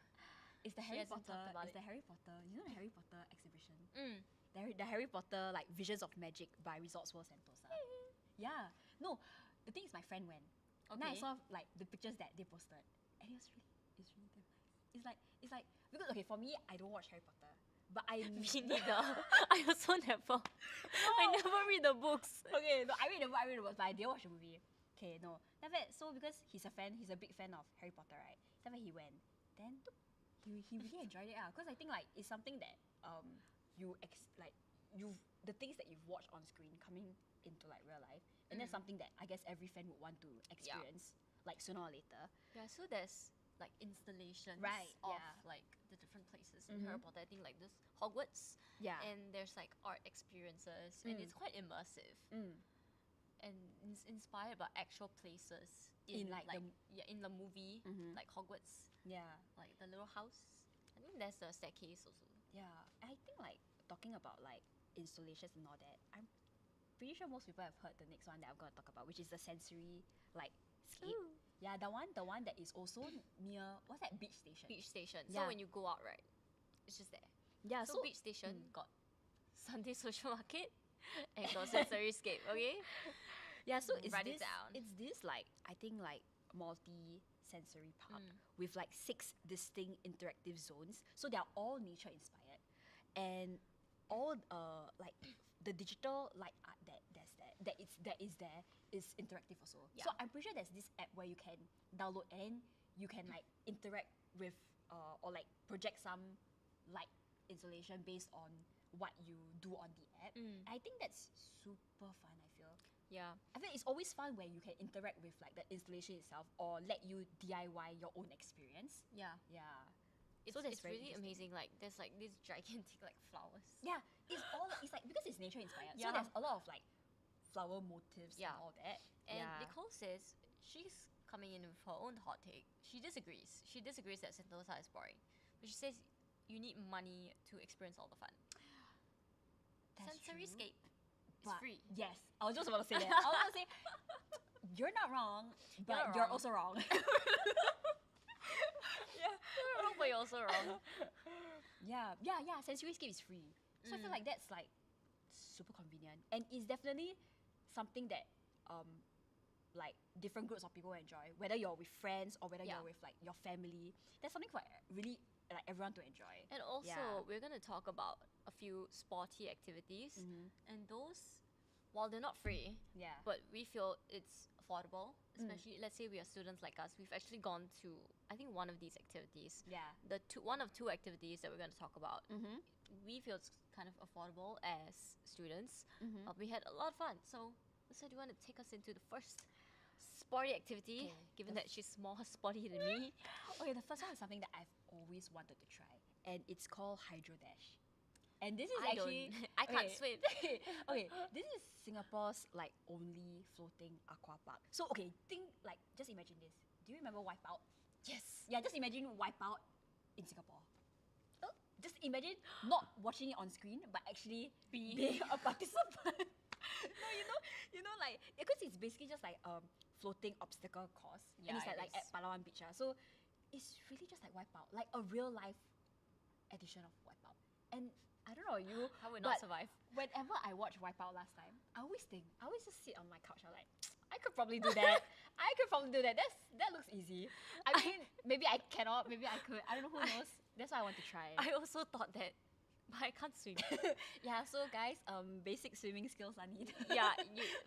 It's the She Harry hasn't Potter. talked about It's the Harry Potter. You know the Harry Potter exhibition. The Harry Potter like Visions of Magic by Resorts World Sentosa. Yeah. No, the thing is my friend went. And I Okay. saw like the pictures that they posted, and it's really damn nice. It's like because okay for me I don't watch Harry Potter, but I Me neither. I also never. I never read the books. Okay, no, I read the book, but I didn't watch the movie. Okay, no. Then after that, so because he's a big fan of Harry Potter, right? Then after he went, then he really enjoyed it, because I think like it's something that the things that you've watched on screen coming into like real life, and that's something that I guess every fan would want to experience, like sooner or later. Yeah, so there's like installations Right, of yeah. like the different places in Harry Potter. I think like this Hogwarts, Yeah. and there's like art experiences, and it's quite immersive and it's inspired by actual places In, like, in the movie, like Hogwarts, Yeah. like the little house. I think there's the staircase also. Yeah, I think like talking about like installations and all that, I'm pretty sure most people have heard the next one that I'm gonna talk about, which is the sensory like scape. Ooh. Yeah, the one that is also near what's that beach station? Beach station. Yeah. So when you go out, right, it's just there. Yeah, So beach station got Sunday social market and got sensory scape. Okay. yeah, so it's Write this it down. it's this like I think like multi-sensory park with like 6 distinct interactive zones. So they're all nature inspired, and all like the digital light art that is there is interactive also. So Yeah. I'm pretty sure there's this app where you can download and you can like interact with or like project some light installation based on what you do on the app. I think that's super fun. Yeah. I think it's always fun when you can interact with like the installation itself or let you DIY your own experience. Yeah. Yeah. It's, So that's it's very really interesting. amazing. Like there's like these gigantic like flowers. Yeah, it's like because it's nature inspired. Yeah. So there's a lot of like flower motifs Yeah. and all that. And yeah. Nicole says she's coming in with her own hot take. She disagrees. She disagrees that Sentosa is boring. But she says you need money to experience all the fun. That's Sensory true. scape is But free. yes, I was just about to say that. I was going to say you're not wrong, but not you're wrong. also wrong. You're wrong, but you're also wrong. Yeah. Sensory scape is free. So I feel like that's like super convenient, and it's definitely something that like different groups of people enjoy. Whether you're with friends or whether Yeah. you're with like your family, that's something for really like everyone to enjoy. And also, Yeah. we're going to talk about a few sporty activities. And those, while they're not free, Yeah. but we feel it's affordable, especially, let's say we are students like us. We've actually gone to, I think, one of these activities. Yeah. One of two activities that we're going to talk about. We feel it's kind of affordable as students. We had a lot of fun. So, Alyssa, do you want to take us into the first sporty activity, Okay, given that she's more sporty than me? Okay, the first one is something that I've always wanted to try, and it's called Hydro Dash. And this is I actually don't. I can't swim. okay, this is Singapore's like only floating aqua park. So okay, just imagine this. Do you remember Wipeout? Yes. Yeah, just imagine Wipeout in Singapore. Just imagine not watching it on screen, but actually being a participant. No, you know, like because it's basically just like floating obstacle course, Yeah, and it's it like at is. Palawan Beach. So it's really just like Wipeout, like a real life edition of Wipeout. And I don't know you. I would not but survive. Whenever I watched Wipeout last time, I always just sit on my couch. I'm like, I could probably do that. I could probably do that. That looks easy. I mean, maybe I cannot. Maybe I could. I don't know. Who knows? That's why I want to try. I also thought that, but I can't swim. Yeah. So guys, basic swimming skills are needed. Yeah,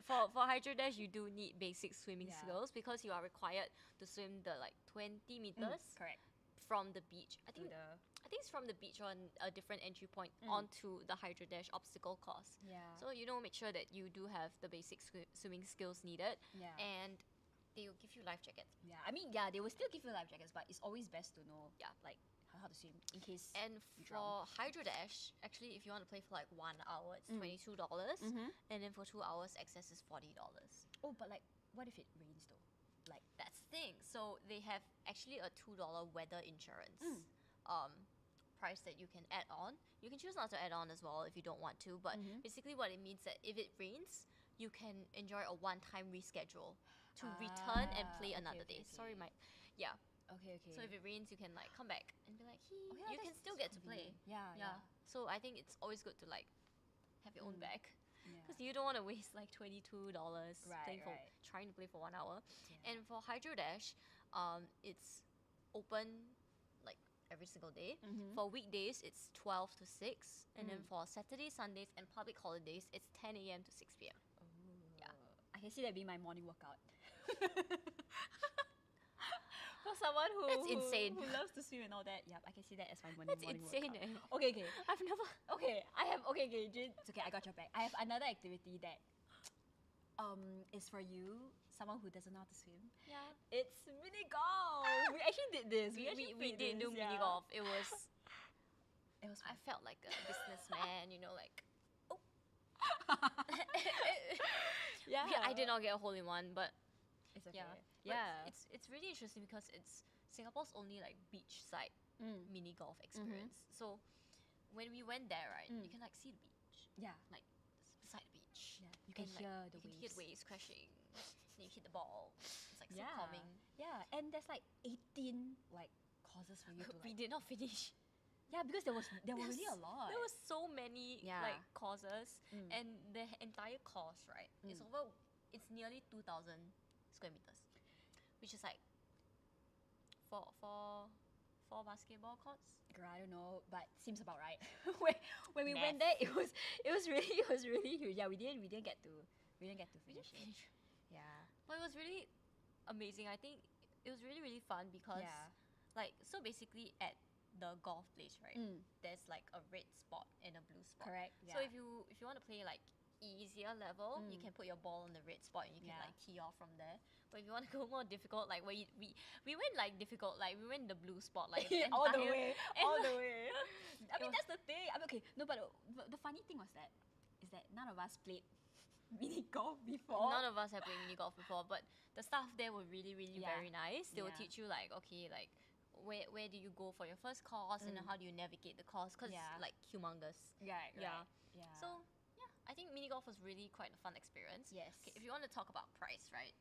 for Hydro Dash you do need basic swimming Yeah. skills because you are required to swim the like 20 meters Correct. from the beach. I To think the it's from the beach on a different entry point onto the Hydro Dash obstacle course. yeah. So make sure that you do have the basic swimming skills needed, Yeah. and they will give you life jackets. Yeah, I mean, yeah, they will still give you life jackets, but it's always best to know, Yeah. like how to swim in case. And You for Hydro Dash, actually, if you want to play for like 1 hour, it's $22, and then for 2 hours, excess is $40. Oh, but like, what if it rains though? Like, That's the thing. So they have actually a $2 weather insurance price that you can add on. You can choose not to add on as well if you don't want to, but basically what it means that if it rains, you can enjoy a one-time reschedule to return and play another day. Sorry, Mike. Yeah. okay. So if it rains, you can like come back and be like, Oh, yeah, you can that's still get to play. convenient. Yeah. So I think it's always good to like have your own bag. Yeah. Because you don't want to waste like $22 Right, right. trying to play for 1 hour. Yeah. And for Hydro Dash, it's open like every single day. For weekdays, it's 12 to 6. And then for Saturdays, Sundays, and public holidays, it's 10 a.m. to 6 p.m. Yeah. I can see that being my morning workout. For someone That's insane. who loves to swim and all that, yep, I can see that as my That's morning insane, workout. eh? Okay. I've never. Okay, Jin, it's okay, I got your back. I have another activity that is for you, someone who doesn't know how to swim. Yeah. It's mini golf. We actually did this. We did do mini golf. It was. I It was felt like a businessman, like. yeah. I did not get a hole in one, but It's okay. yeah. But it's really interesting because it's Singapore's only like beachside mini golf experience. So when we went there, right, you can like see the beach, Yeah. like beside the beach. Yeah. You can And, hear like, the you can waves. hear the waves crashing. Then you hit the ball. It's like so Yeah. calming. Yeah, and there's like 18 like courses for you to We like. did not finish. Yeah, because there were really a lot. There was so many Yeah. like courses, and the entire course, right, it's nearly 2,000 square meters, which is like four basketball courts. Girl, I don't know, but seems about right. when we went there, it was really huge. Yeah, we didn't get to finish it. Finish. Yeah. But it was really amazing. I think it was really, really fun because like, so basically at the golf place, right, there's like a red spot and a blue spot. Correct. So if you want to play like easier level, you can put your ball on the red spot and you can like tee off from there. But if you want to go more difficult, like we went like difficult, like we went the blue spot, like the all the entire- way, and all the like- way. I mean, was- that's the thing. I mean, okay, no, but the funny thing is that none of us played mini golf before. None of us have played mini golf before, but the staff there were really, really Yeah. very nice. They will Yeah. teach you like, okay, like where do you go for your first course, and then how do you navigate the course, because Yeah. it's like humongous. Right. Yeah. Yeah. So yeah, I think mini golf was really quite a fun experience. yes. Okay, if you want to talk about price, right,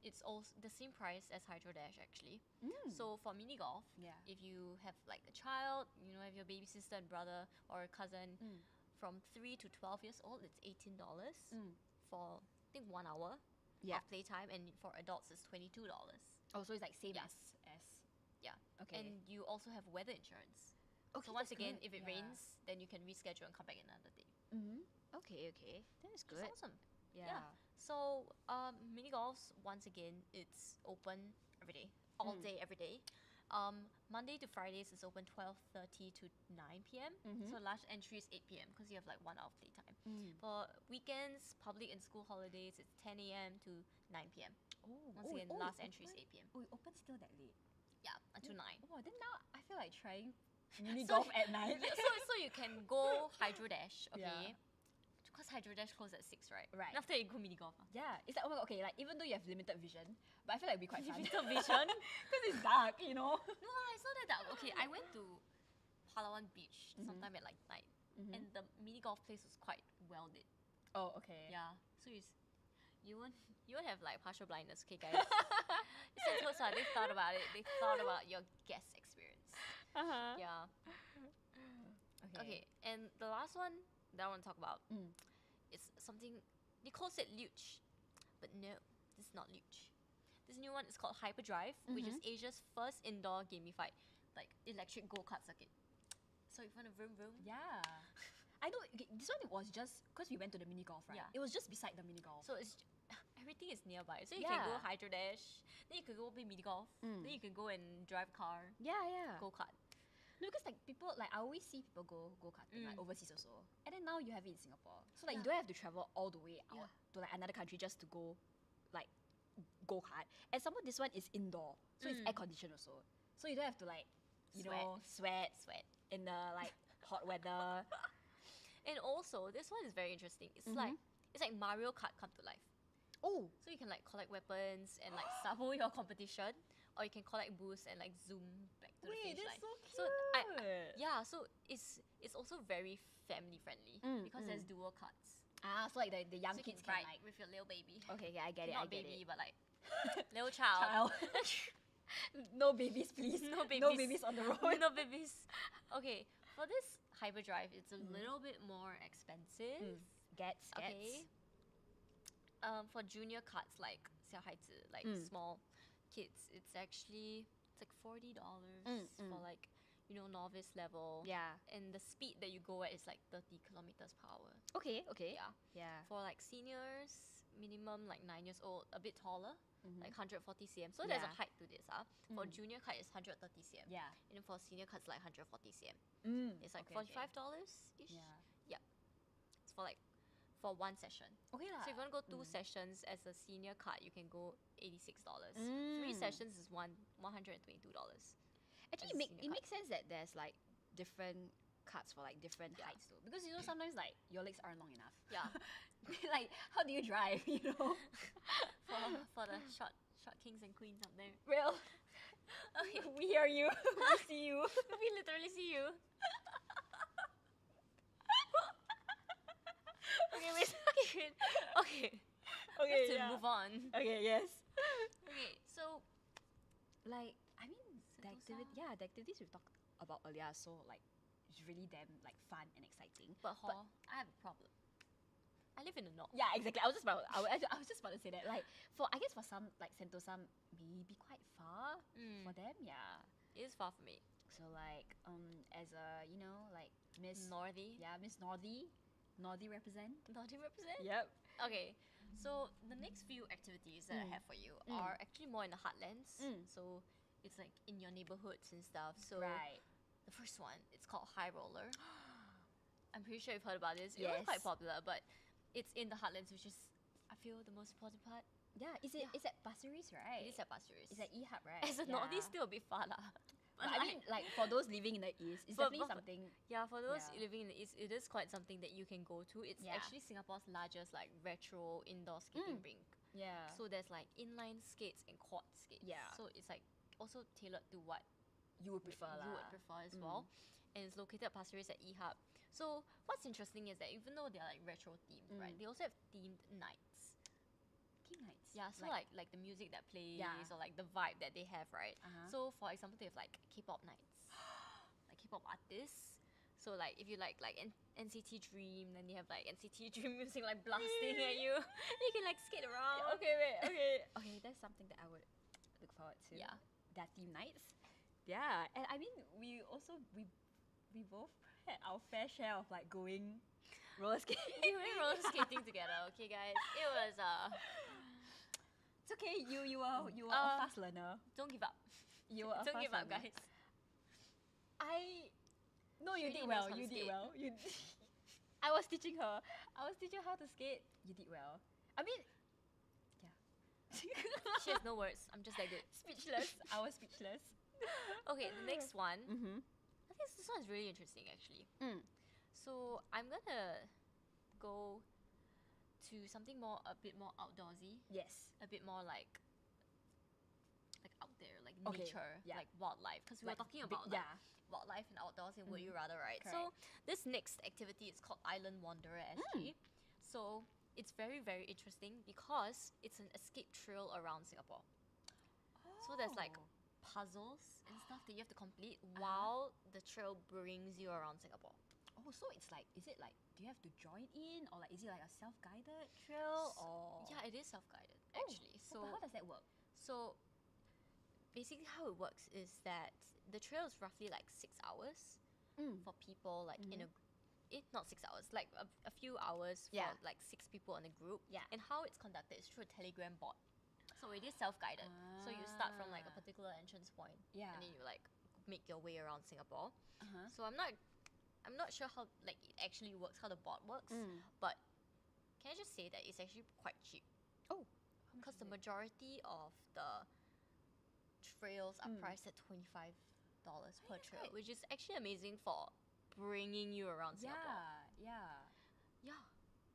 it's also the same price as Hydro Dash actually. So for mini golf, Yeah. if you have like a child, have your baby sister and brother or a cousin from 3 to 12 years old, it's $18 for I think 1 hour of playtime, and for adults it's $22. Oh, so it's like same Yeah. as Yeah. okay. And you also have weather insurance. Okay, So once that's again, good. if it Yeah. rains, then you can reschedule and come back another day. Okay. That is Which is awesome. Yeah. So mini golfs, once again, it's open every day, all day, every day. Monday to Fridays is open 12:30 to 9 p.m. So last entry is 8 p.m. because you have like 1 hour of playtime. For weekends, public and school holidays, it's 10 a.m. to 9 p.m. Once again, last entry is 8 p.m. Oh, it open still that late. Yeah, until 9. Oh, then now I feel like trying mini So- golf at night. Yeah, so you can go Hydro Dash, okay? Yeah. Because Hydro Dash closes at 6, right? Right. And after that, you go mini golf. Yeah, it's like, oh my god, okay, like even though you have limited vision, but I feel like it'd be quite fun. Limited vision? Because it's dark, you know? No, it's not that dark. Okay, I went to Palawan Beach sometime at like night, and the mini golf place was quite well lit. Oh, okay. Yeah, so you won't have like partial blindness, okay, guys? It's so close. They thought about it. They thought about your guest experience. Uh-huh. Yeah. Okay, and the last one that I want to talk about Mm. is something Nicole said luge, but no, this is not luge. This new one is called Hyperdrive, which is Asia's first indoor gamified like electric go-kart circuit. So if you want to vroom vroom, Yeah. I know, okay, this one was just, because we went to the mini golf, right? Yeah. It was just beside the mini golf. so it's everything is nearby. So you can go Yeah. hydro dash, then you can go play mini golf, then you can go and drive car, Yeah. go-kart. No, because like people, like I always see people go karting like overseas also, and then now you have it in Singapore, so like you Yeah. don't have to travel all the way out to like another country just to go, like go kart. And some of this one is indoor, so it's air conditioned also, so you don't have to like you Sweat. know sweat in the like hot weather. And also this one is very interesting. It's like Mario Kart come to life. Oh, So you can like collect weapons and like sabo your competition, or you can collect boosts and like zoom back to the wait, finish that's line. so cute. Yeah, so it's also very family friendly because there's dual carts. So like the young So you kids can can ride like. with your little baby. Okay, I get it. Not I get baby, it. but like little child. Child. No babies, please. No babies. No babies on the road. No babies. Okay, for this hyperdrive, it's a little bit more expensive. Gets. Okay. For junior carts like 小孩子, like small kids, it's like $40 for like novice level. Yeah. And the speed that you go at is like 30 kilometers per hour. Okay. Yeah. Yeah. For like seniors, minimum like 9 years old, a bit taller, like 140 cm. So there's a Yeah. height to this. For junior kart, it's 130 cm. Yeah. And then for senior kart, it's like 140 cm. It's like Okay, okay. $45-ish. Yeah. It's for one session. Okay lah. So if you want to go 2 sessions as a senior cart, you can go $86. 3 sessions is $122. Actually, as a it senior makes sense that there's like different carts for like different heights though, because sometimes like your legs aren't long enough. Yeah. Like how do you drive? for the short kings and queens out there. Real. Okay. We hear you. We see you. We literally see you. Okay, wait. Okay. Okay. Let's move on. Okay. Yes. Okay, so Like I mean, the Sentosa. activities we talked about earlier are so like it's really damn like fun and exciting. but I have a problem. I live in the north. Yeah, exactly. I was just about to say that. Like I guess for some like Sentosa may be quite far for them. Yeah. It is far from me. So like as a like Miss Northy. Miss Northy represent. Northy represent? Yep. Okay, so the next few activities that I have for you are actually more in the heartlands. So it's like in your neighborhoods and stuff. So Right. the first one, it's called High Roller. I'm pretty sure you've heard about this. It was quite Yes. popular, but it's in the heartlands, which is, I feel, the most important part. Yeah. It's at Pasir Ris, right? It is at Pasir Ris. It's at E-Hub, right? As a Northy, still a bit far lah. But I mean, like for those living in the east, it's But- definitely but- something. Yeah, for those Yeah. living in the east, it is quite something that you can go to. It's Yeah. actually Singapore's largest like retro indoor skating rink. Yeah. So there's like inline skates and quad skates. Yeah. So it's like also tailored to what you would prefer you would prefer as well. And it's located at Pasir Ris at E-Hub. So what's interesting is that even though they're like retro themed, right, they also have themed nights. Team nights. Yeah, so like the music that plays Yeah. or like the vibe that they have, right? Uh-huh. So for example, they have like K-pop nights. Like K-pop artists. So like if you like NCT Dream, then you have like NCT Dream music like blasting at you. You can like skate around. Okay, wait. Okay, that's something that I would look forward to. Yeah. That theme nights. Yeah, and I mean we both had our fair share of like going roller skating. We went roller skating together, okay guys. It was It's okay. You were a fast learner. don't give up. You were a Don't fast give up, learner. guys. No, you Really did knows well. how to You did skate. well. I was teaching her. I was teaching her how to skate. You did well. I mean, yeah. She has no words. I'm just that good. Speechless. I was speechless. Okay, the next one. Mm-hmm. I think this one is really interesting actually. Mm. So I'm gonna go to something a bit more outdoorsy, Yes. a bit more like out there, like Okay, nature, yeah. like wildlife. Because we were talking about like wildlife and outdoors and would you rather, right? So this next activity is called Island Wanderer SG. So it's very, very interesting because it's an escape trail around Singapore. So there's like puzzles and stuff that you have to complete while the trail brings you around Singapore. Oh, so it's like, is it like, do you have to join in, or like, is it like a self-guided trail, or? Yeah, it is self-guided actually. So how does that work? So basically how it works is that the trail is roughly like 6 hours for people like in a not 6 hours, like a few hours for like 6 people in a group. Yeah. And how it's conducted is through a Telegram bot. So it is self-guided. So you start from like a particular entrance point, and then you like make your way around Singapore. So I'm not sure how like it actually works, how the bot works, but can I just say that it's actually quite cheap? Oh, Because the majority of the trails are priced at $25 per trail, which is actually amazing for bringing you around Singapore. Yeah. Yeah.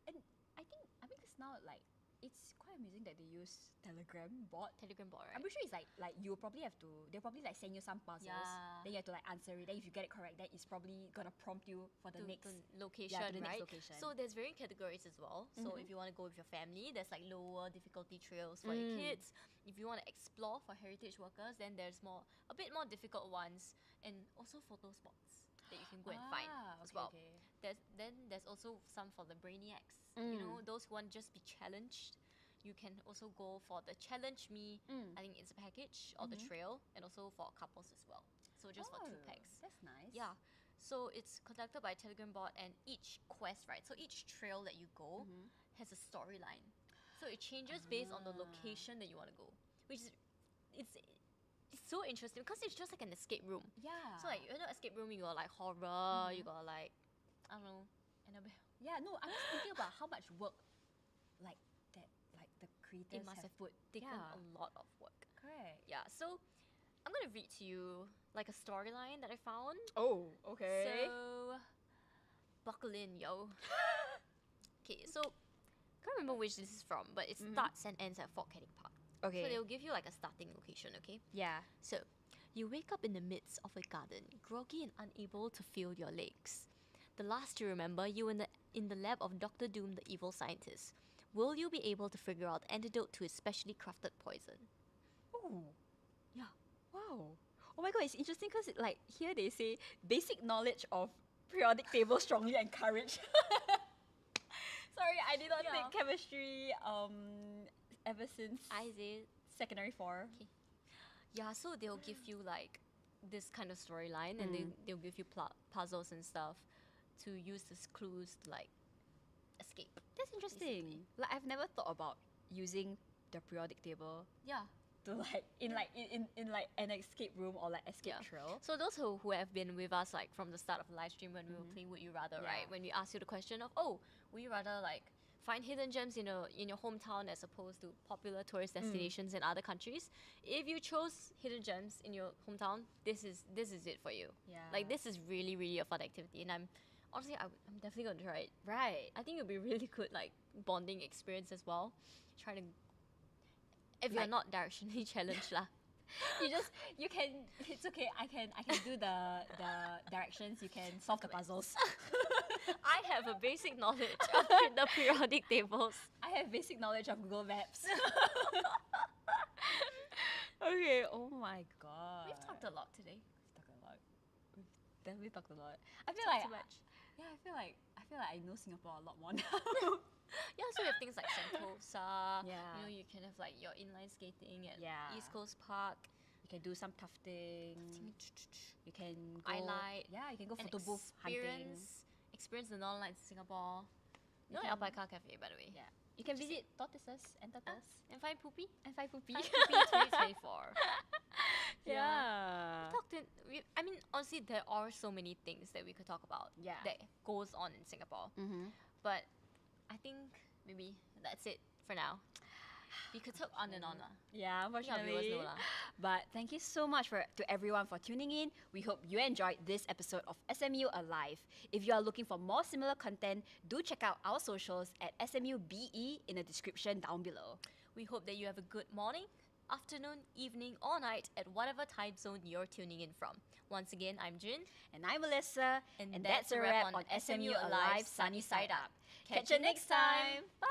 And I mean, because now, like, it's quite amazing that they use Telegram bot, right? I'm pretty sure it's like you'll probably have to, they'll probably like send you some puzzles, then you have to like answer it, then if you get it correct, then it's probably gonna prompt you for the next location, to the right? next location. So there's varying categories as well. So if you want to go with your family, there's like lower difficulty trails for your kids. If you want to explore for heritage workers, then there's a bit more difficult ones, and also photo spots that you can go and find as well. There's also some for the brainiacs. You know, those who want to just be challenged. You can also go for the Challenge Me, I think it's a package, or the trail, and also for couples as well. So just for 2 packs. That's nice. Yeah. So it's conducted by a Telegram bot, and each quest, right? So each trail that you go has a storyline. So it changes based on the location that you want to go, which is it's so interesting because it's just like an escape room. Yeah. So like, you know, escape room, you got like horror, you got like, I don't know, Annabelle. Yeah, no, I'm just thinking about how much work like that, like the creators It must have put. taken a lot of work. Correct. Yeah, so I'm gonna read to you like a storyline that I found. Oh, okay. So buckle in, yo. Okay, so can't remember which this is from, but it starts and ends at Fort Canning Park. Okay. So they'll give you like a starting location, okay? Yeah. So you wake up in the midst of a garden, groggy and unable to feel your legs. The last you remember, you in the lab of Dr. Doom, the evil scientist. Will you be able to figure out the antidote to his specially crafted poison? Oh. Yeah. Wow. Oh my god, it's interesting because like here they say basic knowledge of periodic table strongly encouraged. Sorry, I did not take chemistry ever since I did. secondary 4. Okay. Yeah, so they'll give you like this kind of storyline, and they'll give you puzzles and stuff to use as clues to like escape. That's interesting. Basically. Like I've never thought about using the periodic table Yeah. to like in like an escape room or like escape trail. So those who have been with us like from the start of the live stream when we were playing Would You Rather, right? When we asked you the question of, would you rather like find hidden gems in your hometown as opposed to popular tourist destinations in other countries? If you chose hidden gems in your hometown, this is it for you. Yeah. Like this is really, really a fun activity, and I'm definitely gonna try it. Right. I think it'll be really good like bonding experience as well. Try to, if you're not directionally challenged lah. You can, it's okay, I can do the directions, you can solve the puzzles. I have a basic knowledge of the periodic tables. I have basic knowledge of Google Maps. Okay, oh my god. We've talked a lot today. We've talked a lot. We've definitely talked a lot. I feel like too much. Yeah, I feel like I know Singapore a lot more now. Yeah, so we have things like Sentosa. Yeah. You know, you can have like your inline skating at East Coast Park. You can do some tufting. You can go. Highlight. Yeah, you can go photo booth hunting. Experience the Northern Lights in Singapore. You know Alpaca Cafe, by the way. Yeah. You can visit tortoises and turtles. And find Poopy. And find Poopy. Find Poopy 2024. Yeah. I mean, honestly, there are so many things that we could talk about that goes on in Singapore. But I think maybe that's it for now. We could talk on and on. Yeah, unfortunately. Viewers know lah. But thank you so much to everyone for tuning in. We hope you enjoyed this episode of SMU Alive. If you are looking for more similar content, do check out our socials at SMUBE in the description down below. We hope that you have a good morning, afternoon, evening, or night at whatever time zone you're tuning in from. Once again, I'm Jin. And I'm Alyssa. And that's a wrap on SMU Alive Sunny Side Up. Catch you next time. Bye.